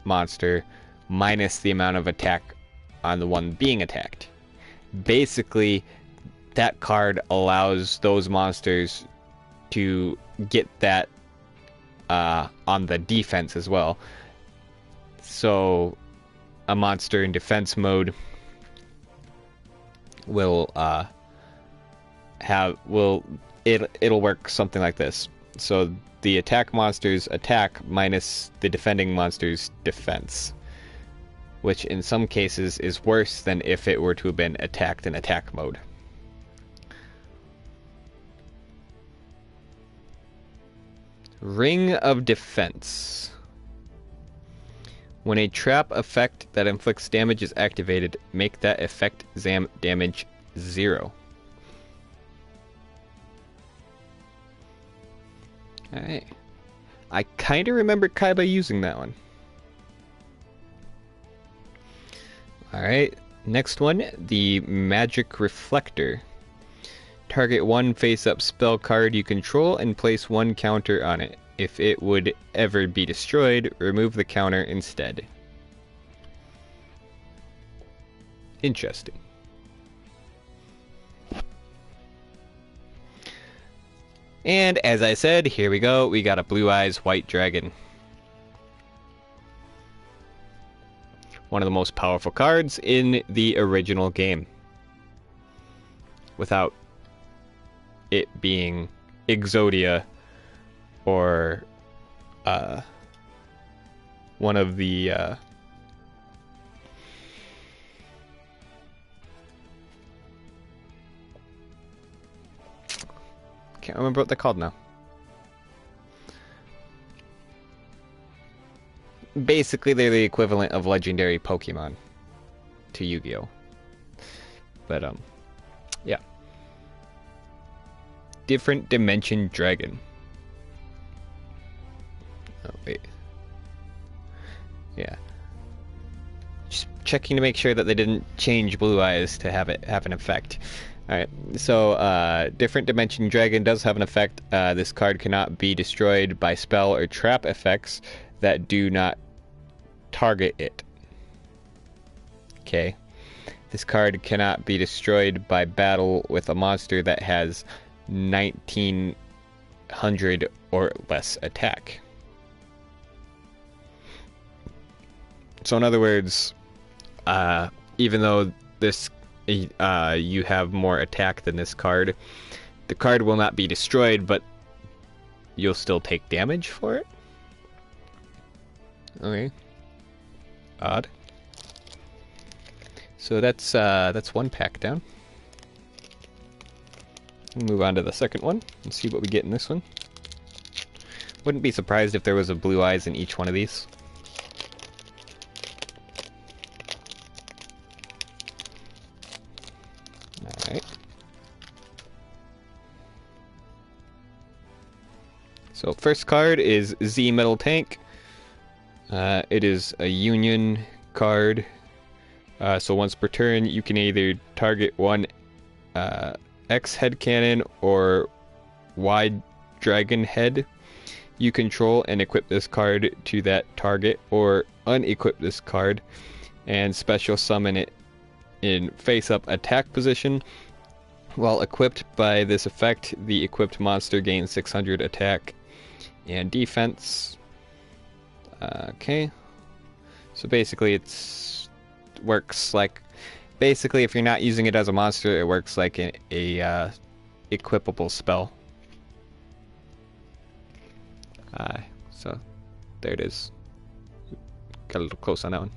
monster minus the amount of attack on the one being attacked. Basically, that card allows those monsters to get that on the defense as well. So a monster in defense mode will it'll work something like this. So the attack monster's attack minus the defending monster's defense, which in some cases is worse than if it were to have been attacked in attack mode. Ring of Defense. When a trap effect that inflicts damage is activated, make that effect damage 0. Alright. I kind of remember Kaiba using that one. Alright, next one, the Magic Reflector. Target one face-up spell card you control and place one counter on it. If it would ever be destroyed, remove the counter instead. And as I said, here we go. We got a Blue Eyes White Dragon. One of the most powerful cards in the original game. Without it being Exodia or one of the can't remember what they're called now. Basically, they're the equivalent of legendary Pokemon to Yu-Gi-Oh! But, yeah. Different Dimension Dragon. Oh, wait. Yeah. Just checking to make sure that they didn't change Blue Eyes to have it have an effect. Alright, so Different Dimension Dragon does have an effect. This card cannot be destroyed by spell or trap effects that do not target it. Okay. This card cannot be destroyed by battle with a monster that has 1900 or less attack. So in other words, even though this you have more attack than this card, the card will not be destroyed, but you'll still take damage for it. Okay. Odd. So that's one pack down. We'll move on to the second one and see what we get in this one. Wouldn't be surprised if there was a Blue Eyes in each one of these. Alright. So first card is Z Metal Tank. It is a Union card. So once per turn, you can either target one X head cannon or Y dragon head you control and equip this card to that target, or unequip this card and special summon it in face-up attack position. While equipped by this effect, the equipped monster gains 600 attack and defense. Okay, so basically it's works like, basically if you're not using it as a monster, it works like a equipable spell. So there it is. Got a little close on that one.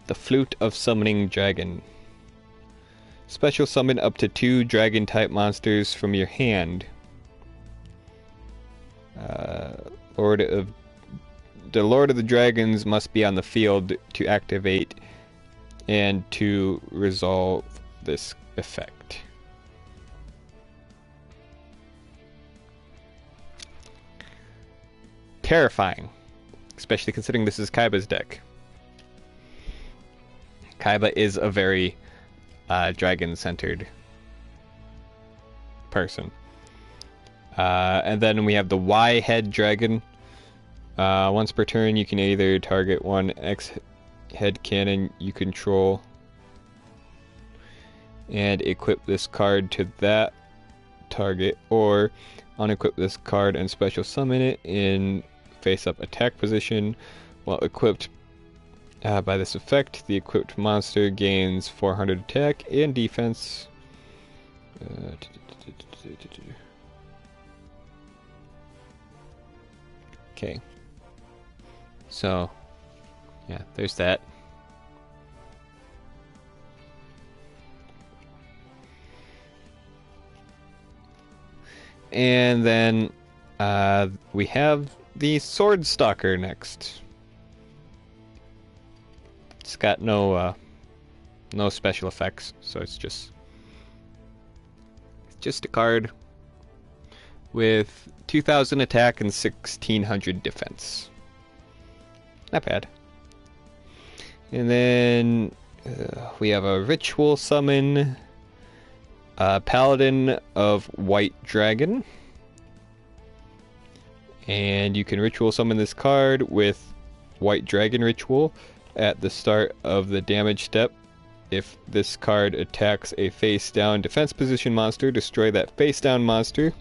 The Flute of Summoning Dragon. Special summon up to 2 dragon type monsters from your hand. The Lord of the Dragons must be on the field to activate and to resolve this effect. Terrifying, especially considering this is Kaiba's deck. Kaiba is a very dragon-centered person. And then we have the Y-head dragon. Once per turn, you can either target one X head cannon you control and equip this card to that target, or unequip this card and special summon it in face-up attack position. While equipped by this effect, the equipped monster gains 400 attack and defense. Okay. So, yeah, there's that. And then we have the Sword Stalker next. It's got no special effects, so it's just a card with 2000 attack and 1600 defense. Not bad. And then we have a ritual summon, Paladin of White Dragon. And you can ritual summon this card with White Dragon Ritual. at the start of the damage step. If this card attacks a face-down defense position monster, destroy that face-down monster.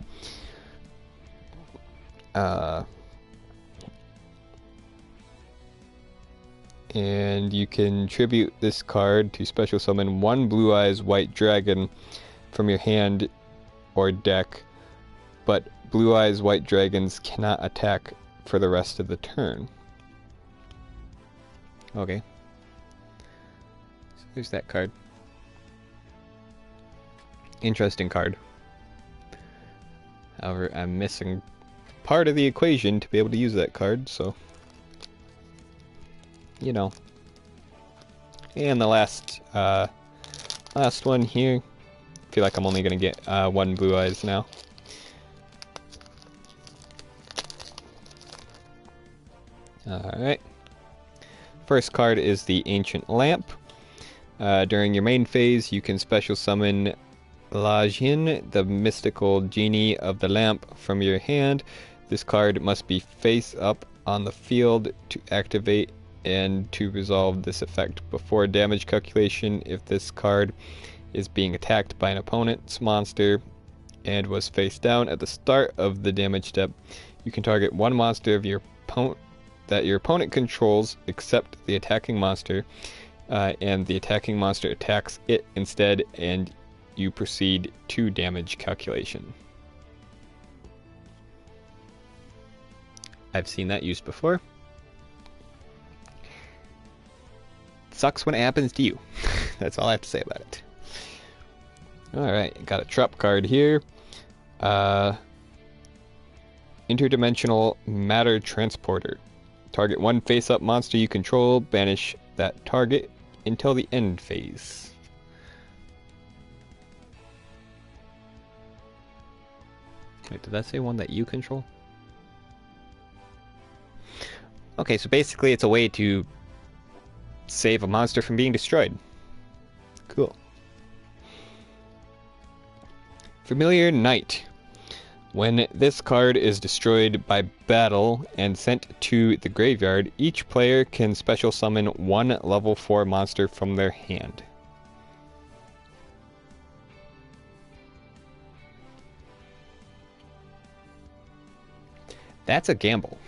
And you can tribute this card to special summon one Blue Eyes White Dragon from your hand or deck, but Blue Eyes White Dragons cannot attack for the rest of the turn. Okay. So there's that card. Interesting card. However, I'm missing part of the equation to be able to use that card, so you know. And the last one here. I feel like I'm only gonna get one Blue Eyes now. Alright. First card is the Ancient Lamp. During your main phase, you can special summon Lajin, the mystical genie of the lamp, from your hand. This card must be face up on the field to activate and to resolve this effect before damage calculation. If this card is being attacked by an opponent's monster and was face down at the start of the damage step, you can target one monster of your opponent that your opponent controls except the attacking monster, and the attacking monster attacks it instead, and you proceed to damage calculation. I've seen that used before. Sucks when it happens to you. That's all I have to say about it. Alright, got a trap card here. Interdimensional Matter Transporter. Target one face-up monster you control, banish that target until the end phase. Wait, did that say one that you control? Okay, so basically it's a way to save a monster from being destroyed. Cool. Familiar Knight. When this card is destroyed by battle and sent to the graveyard, each player can special summon one level 4 monster from their hand. That's a gamble.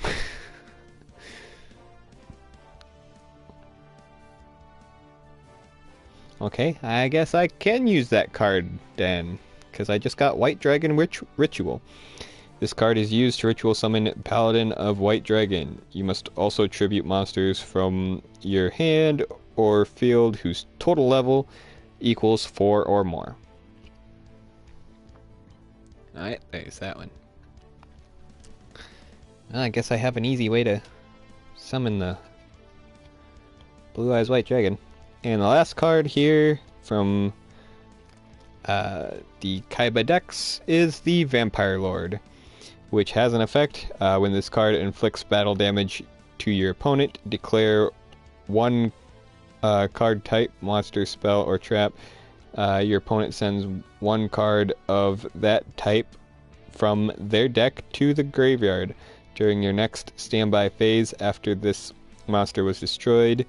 Okay, I guess I can use that card then, because I just got White Dragon Ritual. This card is used to ritual summon Paladin of White Dragon. You must also tribute monsters from your hand or field whose total level equals 4 or more. Alright, there's that one. Well, I guess I have an easy way to summon the Blue Eyes White Dragon. And the last card here from the Kaiba decks is the Vampire Lord, which has an effect. When this card inflicts battle damage to your opponent, declare one card type, monster, spell, or trap. Your opponent sends one card of that type from their deck to the graveyard. During your next standby phase after this monster was destroyed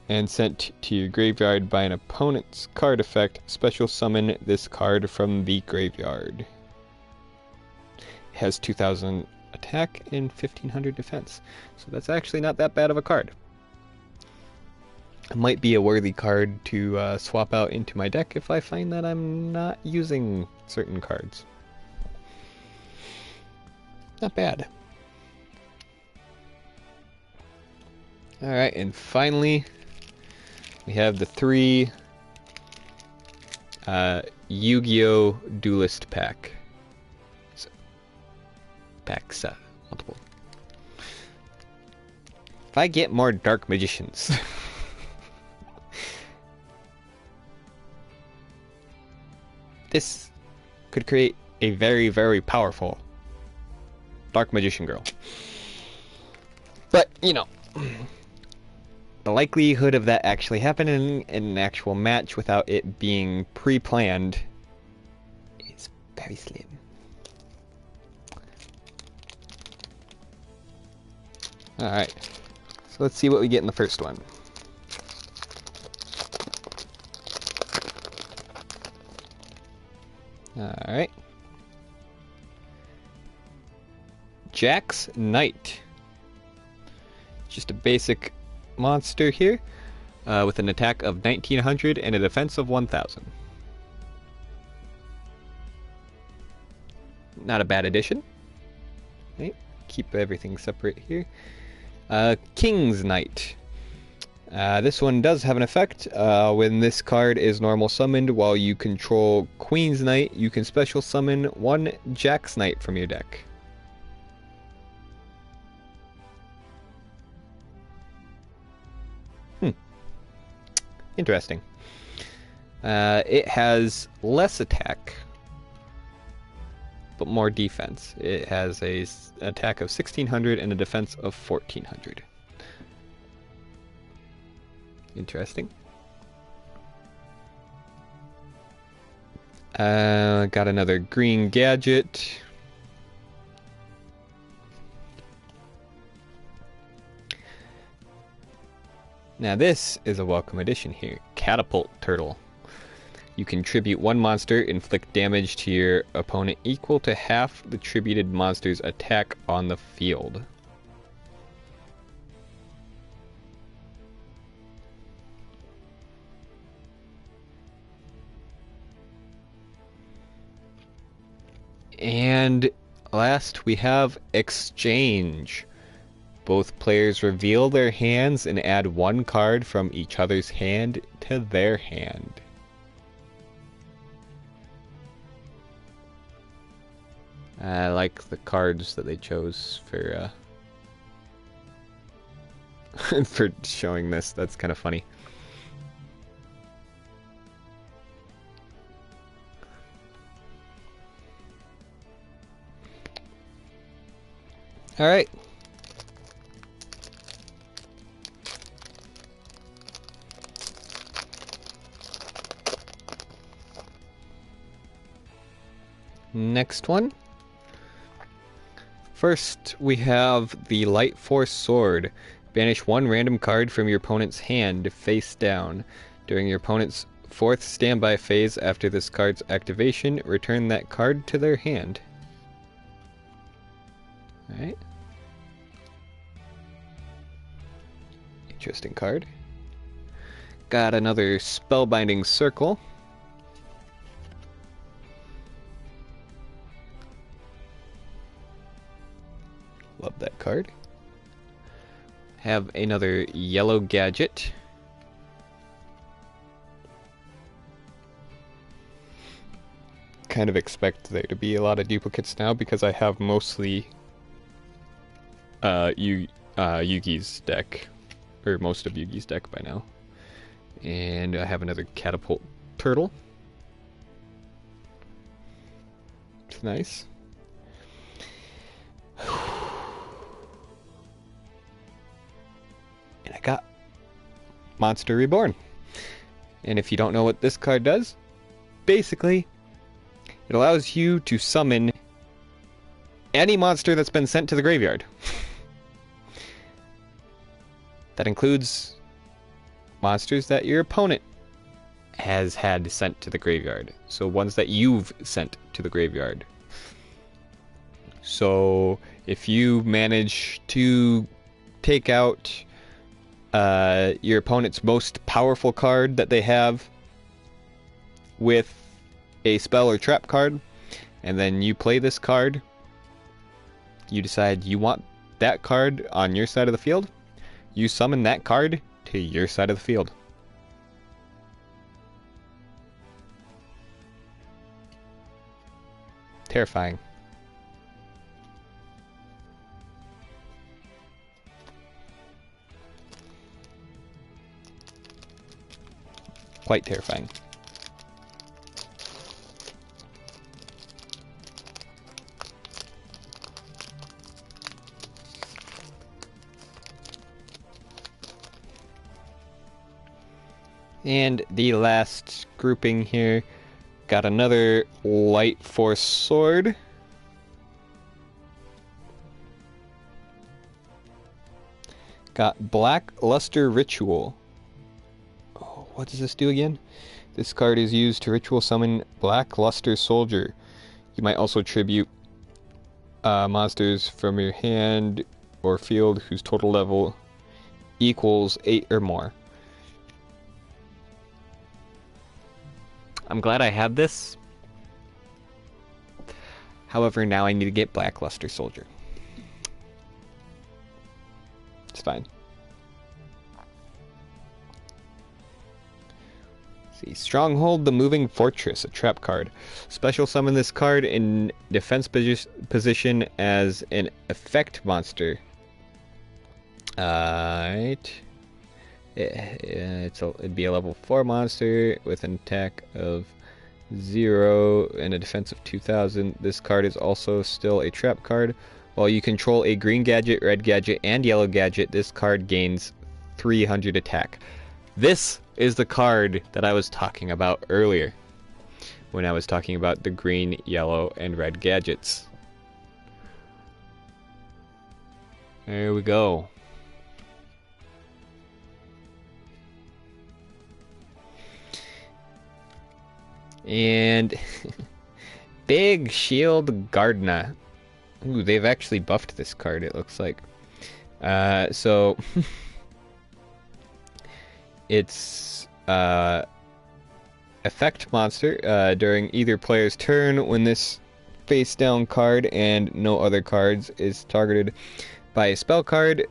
and sent to your graveyard by an opponent's card effect, special summon this card from the graveyard. It has 2000 attack and 1500 defense, so that's actually not that bad of a card. It might be a worthy card to swap out into my deck if I find that I'm not using certain cards. Not bad. Alright, and finally we have the 3 Yu-Gi-Oh! Duelist pack. So, packs, multiple. If I get more Dark Magicians... this could create a very, very powerful Dark Magician girl. But, you know... the likelihood of that actually happening in an actual match without it being pre-planned is very slim. Alright, so let's see what we get in the first one. Alright. Jack's Knight. Just a basic monster here, with an attack of 1900 and a defense of 1000. Not a bad addition. Right. Keep everything separate here. King's Knight. This one does have an effect. When this card is normal summoned while you control Queen's Knight, you can special summon one Jack's Knight from your deck. Interesting. It has less attack, but more defense. It has a attack of 1600 and a defense of 1400. Interesting. Got another green gadget. Now this is a welcome addition here. Catapult Turtle. You contribute one monster, inflict damage to your opponent equal to half the tributed monster's attack on the field. And last we have Exchange. Both players reveal their hands and add one card from each other's hand to their hand. I like the cards that they chose for for showing this. That's kind of funny. All right. Next one. First, we have the Light Force Sword. Banish one random card from your opponent's hand face down. During your opponent's fourth standby phase after this card's activation, return that card to their hand. Alright. Interesting card. Got another Spellbinding Circle. Love that card. Have another yellow gadget. Kind of expect there to be a lot of duplicates now because I have mostly Yugi's deck, or most of Yugi's deck by now. And I have another Catapult Turtle. It's nice. And I got Monster Reborn. And if you don't know what this card does, basically, it allows you to summon any monster that's been sent to the graveyard. That includes monsters that your opponent has had sent to the graveyard. So ones that you've sent to the graveyard. So if you manage to take out your opponent's most powerful card that they have with a spell or trap card, and then you play this card, you decide you want that card on your side of the field, you summon that card to your side of the field. Terrifying. Quite terrifying. And the last grouping here, got another Light Force Sword. Got Black Luster Ritual. Oh, what does this do again? This card is used to ritual summon Black Luster Soldier. You might also tribute monsters from your hand or field whose total level equals 8 or more. I'm glad I have this. However, now I need to get Black Luster Soldier. It's fine. See, Stronghold the Moving Fortress, a trap card. Special summon this card in defense position as an effect monster. Right. It'd be a level 4 monster with an attack of 0 and a defense of 2000. This card is also still a trap card. While you control a green gadget, red gadget, and yellow gadget, this card gains 300 attack. This is the card that I was talking about earlier when I was talking about the green, yellow, and red gadgets. There we go. And Big Shield Gardna. Ooh, they've actually buffed this card, it looks like. So it's effect monster during either player's turn when this face down card and no other cards is targeted by a spell card.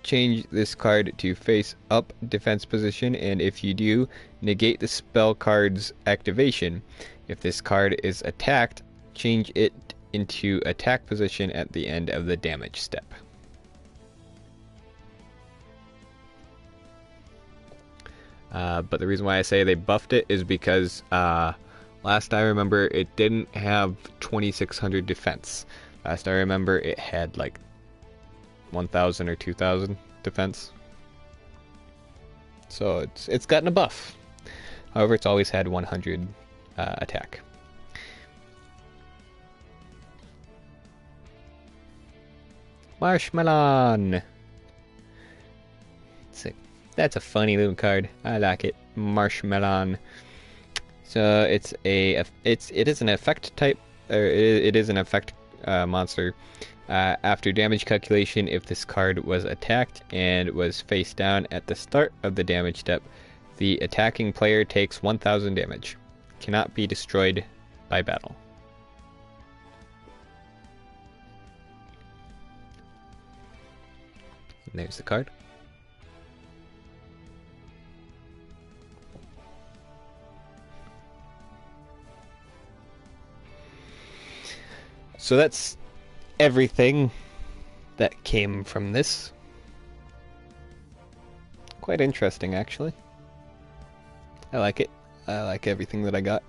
Change this card to face up defense position, and if you do, negate the spell card's activation. If this card is attacked, change it into attack position at the end of the damage step. But the reason why I say they buffed it is because last I remember it didn't have 2600 defense. Last I remember it had like 1000 or 2000 defense. So it's gotten a buff. However, it's always had 100 attack. Marshmallow. That's a funny little card. I like it. Marshmallow. So it is an effect type, or it is an effect monster. After damage calculation, if this card was attacked and was face down at the start of the damage step, the attacking player takes 1000 damage. Cannot be destroyed by battle. And there's the card. So that's everything that came from this. Quite interesting, actually. I like it. I like everything that I got.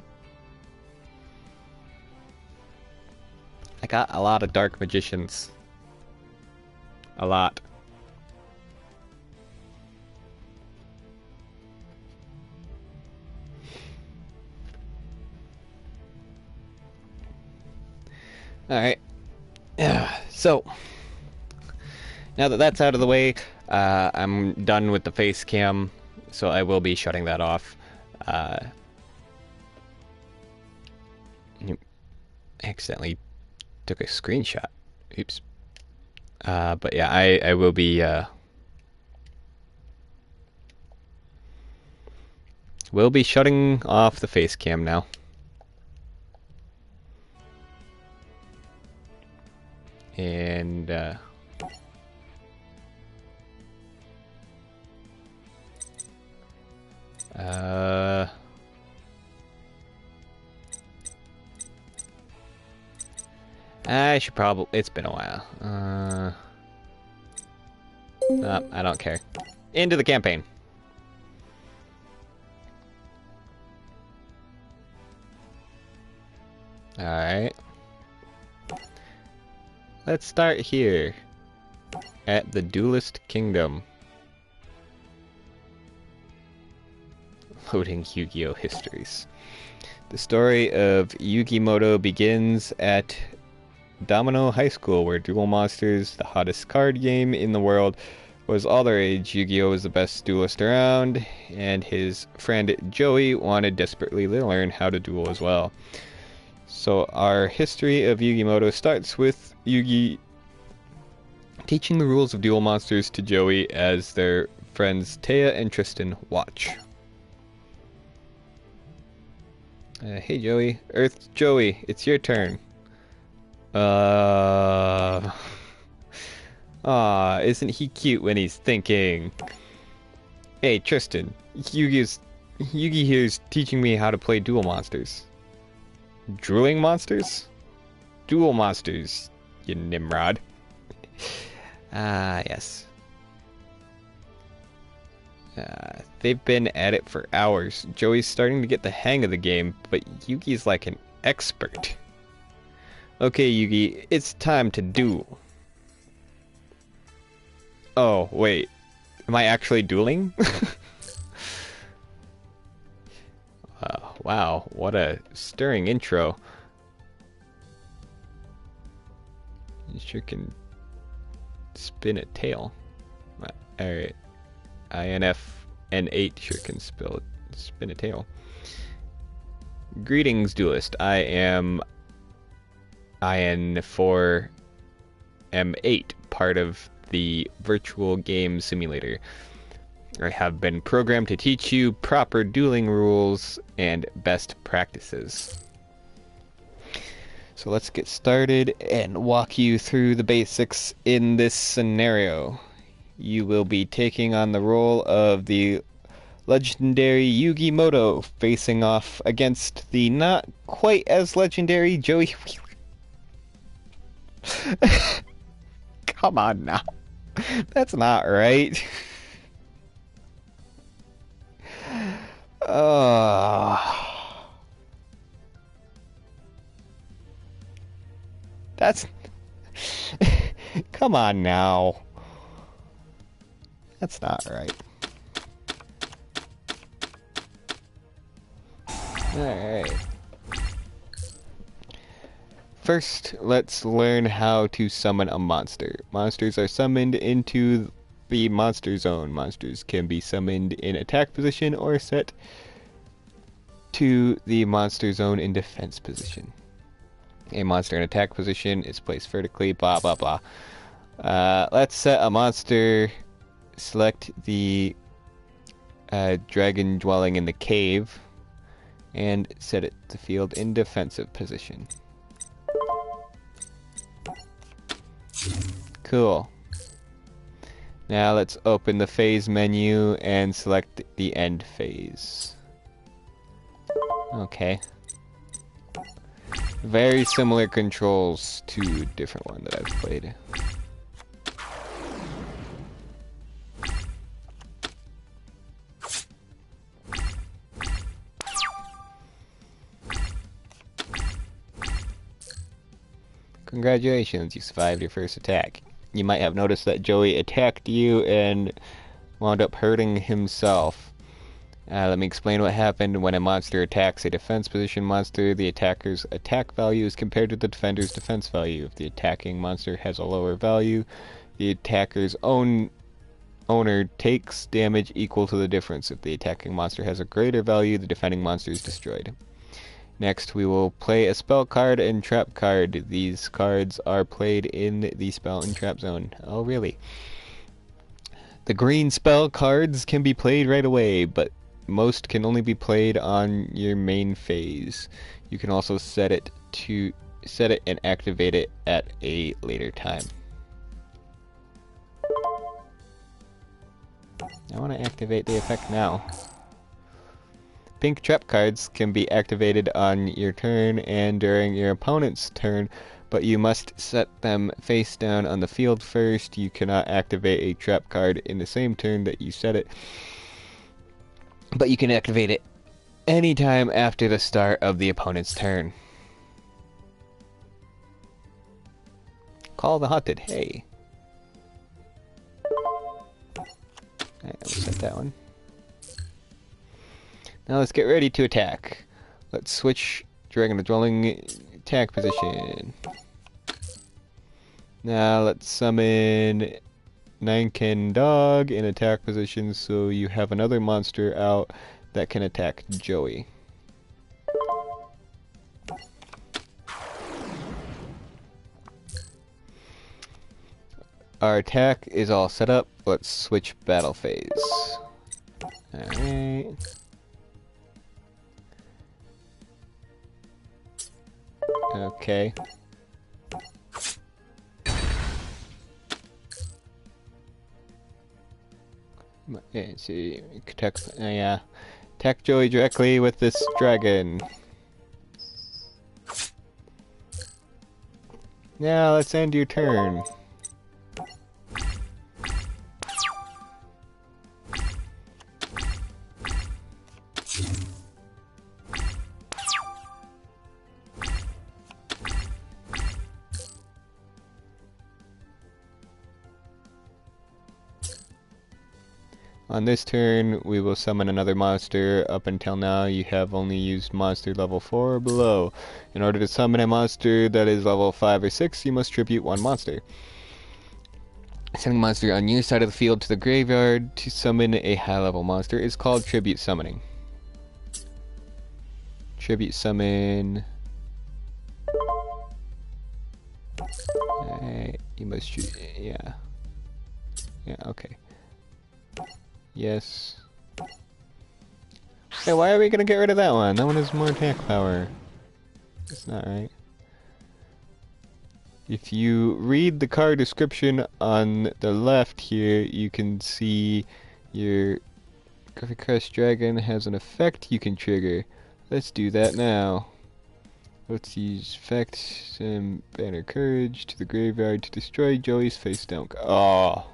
I got a lot of Dark Magicians. A lot. Alright. So, now that that's out of the way, I'm done with the face cam, so I will be shutting that off. I accidentally took a screenshot. Oops. But yeah, I will be shutting off the face cam now. And I should probably, it's been a while. No, I don't care. Into the campaign. Alright. Let's start here at the Duelist Kingdom. Loading Yu-Gi-Oh! Histories. The story of Yugimoto begins at Domino High School, where Duel Monsters, the hottest card game in the world, was all the rage. Yu-Gi-Oh was the best duelist around, and his friend Joey wanted desperately to learn how to duel as well. So our history of Yu-Gi-Moto starts with Yugi teaching the rules of duel monsters to Joey as their friends Taya and Tristan watch. Hey Joey, Earth Joey, it's your turn. Isn't he cute when he's thinking? Hey Tristan, Yugi here's teaching me how to play duel monsters. Drooling monsters? Duel monsters, you Nimrod. Yes. They've been at it for hours. Joey's starting to get the hang of the game, but Yugi's like an expert. Okay, Yugi, it's time to duel. Oh, wait. Am I actually dueling? Wow, what a stirring intro. You sure can spin a tail. Alright. INFN8 sure can spin a tail. Greetings, duelist. I am IN4M8, part of the virtual game simulator. I have been programmed to teach you proper dueling rules and best practices. So let's get started and walk you through the basics in this scenario. You will be taking on the role of the legendary Yu-Gi-Moto, facing off against the not quite as legendary Joey. Come on now. That's not right. That's... Come on now. That's not right. Alright. First, let's learn how to summon a monster. Monsters are summoned into the monster zone. Monsters can be summoned in attack position or set to the monster zone in defense position. A monster in attack position is placed vertically, blah blah blah. Let's set a monster. Select the dragon dwelling in the cave and set it to field in defensive position. Cool. Now let's open the phase menu and select the end phase. Okay. Very similar controls to a different one that I've played. Congratulations, you survived your first attack. You might have noticed that Joey attacked you and wound up hurting himself. Let me explain what happened when a monster attacks a defense position monster. The attacker's attack value is compared to the defender's defense value. If the attacking monster has a lower value, the attacker's owner takes damage equal to the difference. If the attacking monster has a greater value, the defending monster is destroyed. Next, we will play a spell card and trap card. These cards are played in the spell and trap zone. Oh, really? The green spell cards can be played right away, but most can only be played on your main phase. You can also set it and activate it at a later time. I want to activate the effect now. Pink trap cards can be activated on your turn and during your opponent's turn, but you must set them face down on the field first. You cannot activate a trap card in the same turn that you set it, but you can activate it anytime after the start of the opponent's turn. Call the Haunted, hey. Alright, we'll set that one. Now let's get ready to attack. Let's switch Dragon the Dwelling attack position. Now let's summon 9 dog in attack position, so you have another monster out that can attack Joey. Our attack is all set up. Let's switch battle phase. Alright. Okay. Yeah, see, attack, yeah. Attack Joey directly with this dragon. Now let's end your turn. On this turn, we will summon another monster. Up until now, you have only used monster level 4 or below. In order to summon a monster that is level 5 or 6, you must tribute one monster. Sending a monster on your side of the field to the graveyard to summon a high-level monster is called tribute summoning. Tribute summon... you must choose... yeah. Yeah, okay. Yes. Hey, why are we gonna get rid of that one? That one has more attack power. That's not right. If you read the card description on the left here, you can see your Graphic Crest Dragon has an effect you can trigger. Let's do that now. Let's use effect, send Banner Courage to the graveyard to destroy Joey's face down. Oh.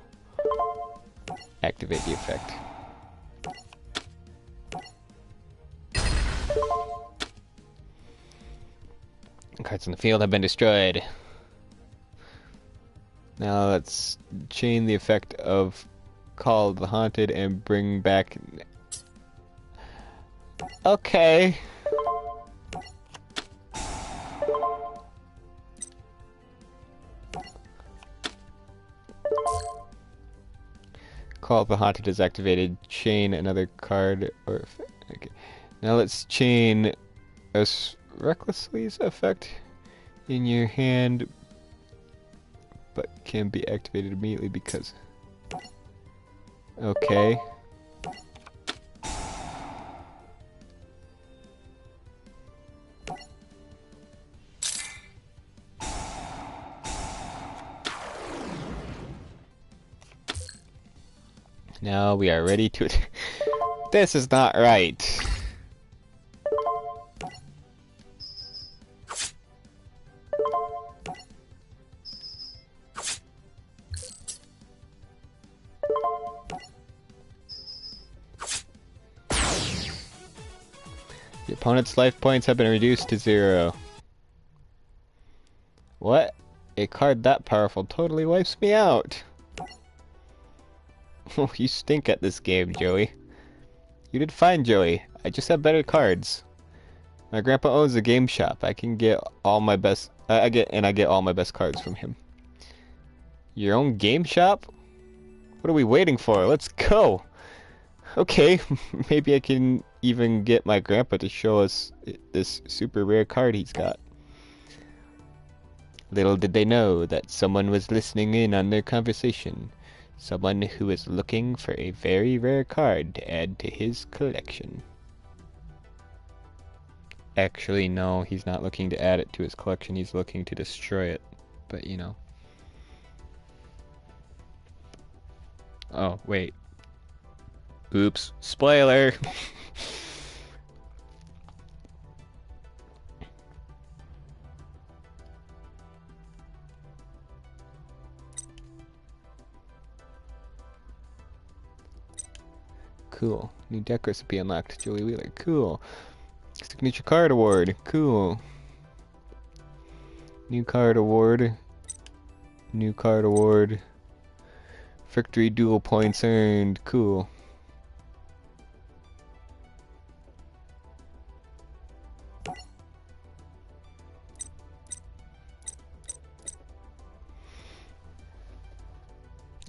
Activate the effect. Cards in the field have been destroyed. Now let's chain the effect of Call of the Haunted and bring back... Okay. Call of the Haunted is activated. Chain another card or... okay. Now let's chain a Recklessly's effect in your hand, but can be activated immediately because... okay. Now we are ready to... This is not right. Your opponent's life points have been reduced to 0. What? A card that powerful totally wipes me out. Oh, you stink at this game, Joey. You did fine, Joey. I just have better cards. My grandpa owns a game shop. I can get all my best... I get all my best cards from him. Your own game shop? What are we waiting for? Let's go! Okay, maybe I can even get my grandpa to show us this super rare card he's got. Little did they know that someone was listening in on their conversation. Someone who is looking for a very rare card to add to his collection. Actually, no, he's not looking to add it to his collection. He's looking to destroy it. But, you know. Oh, wait. Oops. Spoiler! Cool. New deck recipe unlocked. Joey Wheeler. Cool. Signature card award. Cool. New card award. New card award. Victory duel points earned. Cool.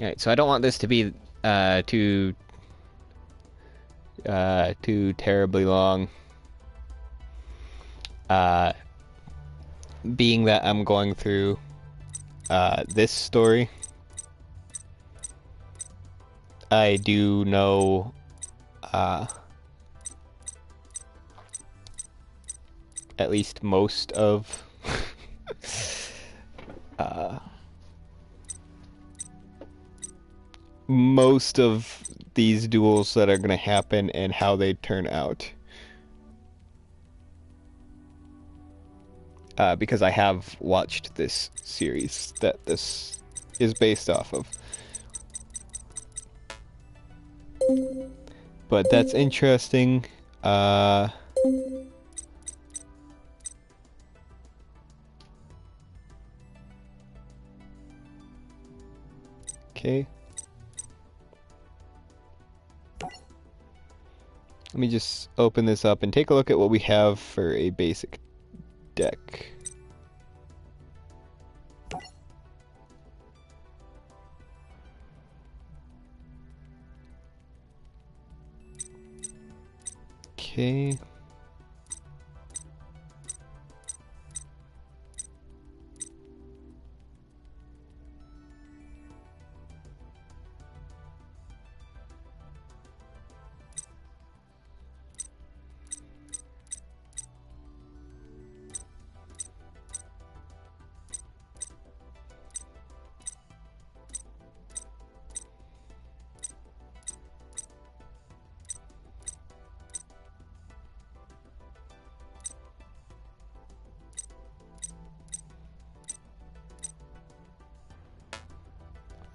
Alright, so I don't want this to be too terribly long. Being that I'm going through this story, I do know at least most of most of these duels that are going to happen and how they turn out. Because I have watched this series that this is based off of. But that's interesting. Okay. Let me just open this up and take a look at what we have for a basic deck. Okay.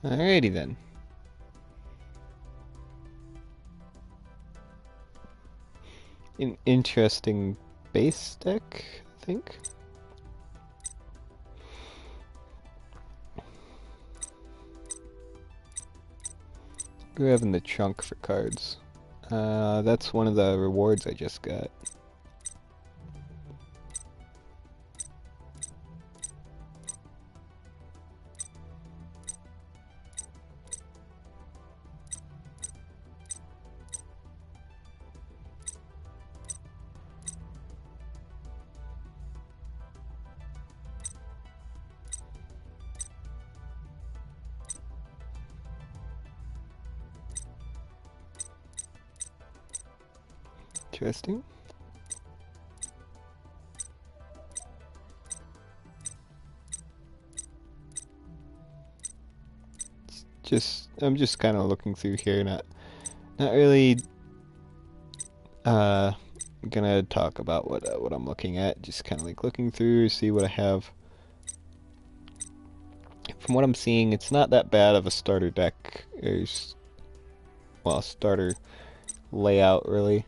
Alrighty then. An interesting base deck, I think. What do we have in the trunk for cards? That's one of the rewards I just got. Interesting. I'm just kind of looking through here, not really gonna talk about what I'm looking at. Just kind of like looking through, see what I have. From what I'm seeing, it's not that bad of a starter deck. There's, well, starter layout really.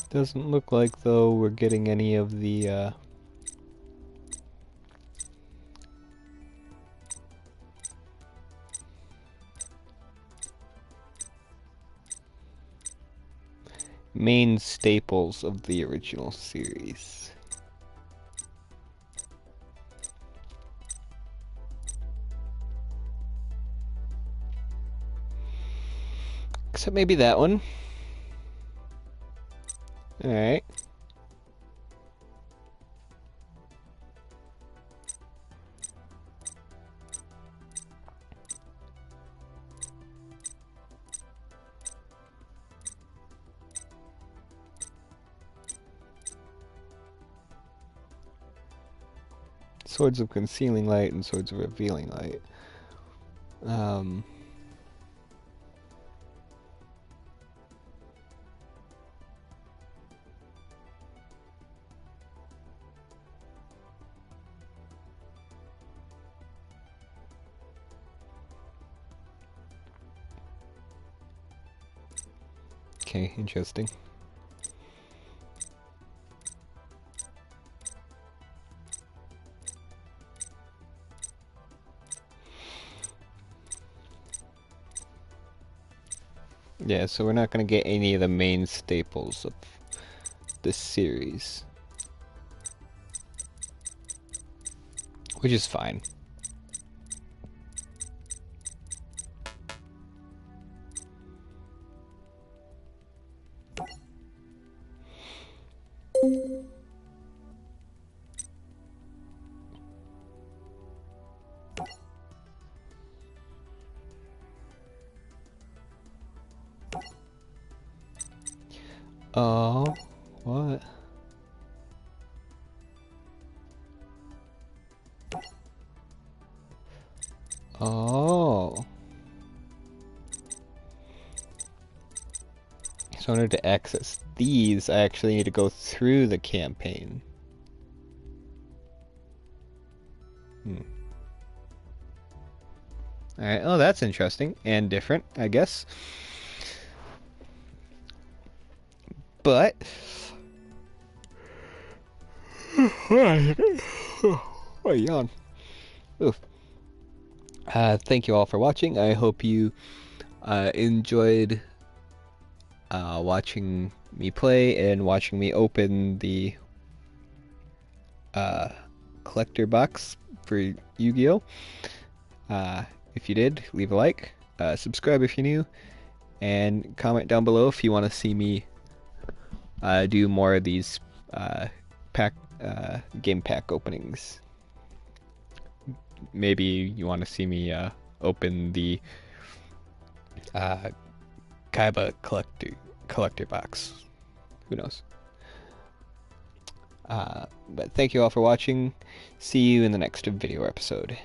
Doesn't look like, though, we're getting any of the main staples of the original series. Except maybe that one. Alright. Swords of Concealing Light and Swords of Revealing Light. Okay, interesting. Yeah, so we're not gonna get any of the main staples of this series, which is fine. Oh, what? Oh. So in order to access these, I actually need to go through the campaign. Alright, oh, that's interesting and different, I guess. But oh, yawn. Oof. Thank you all for watching. I hope you enjoyed watching me play and watching me open the collector box for Yu-Gi-Oh! If you did, leave a like, subscribe if you're new, and comment down below if you want to see me do more of these game pack openings. Maybe you want to see me open the Kaiba collector box. Who knows? But thank you all for watching. See you in the next video episode.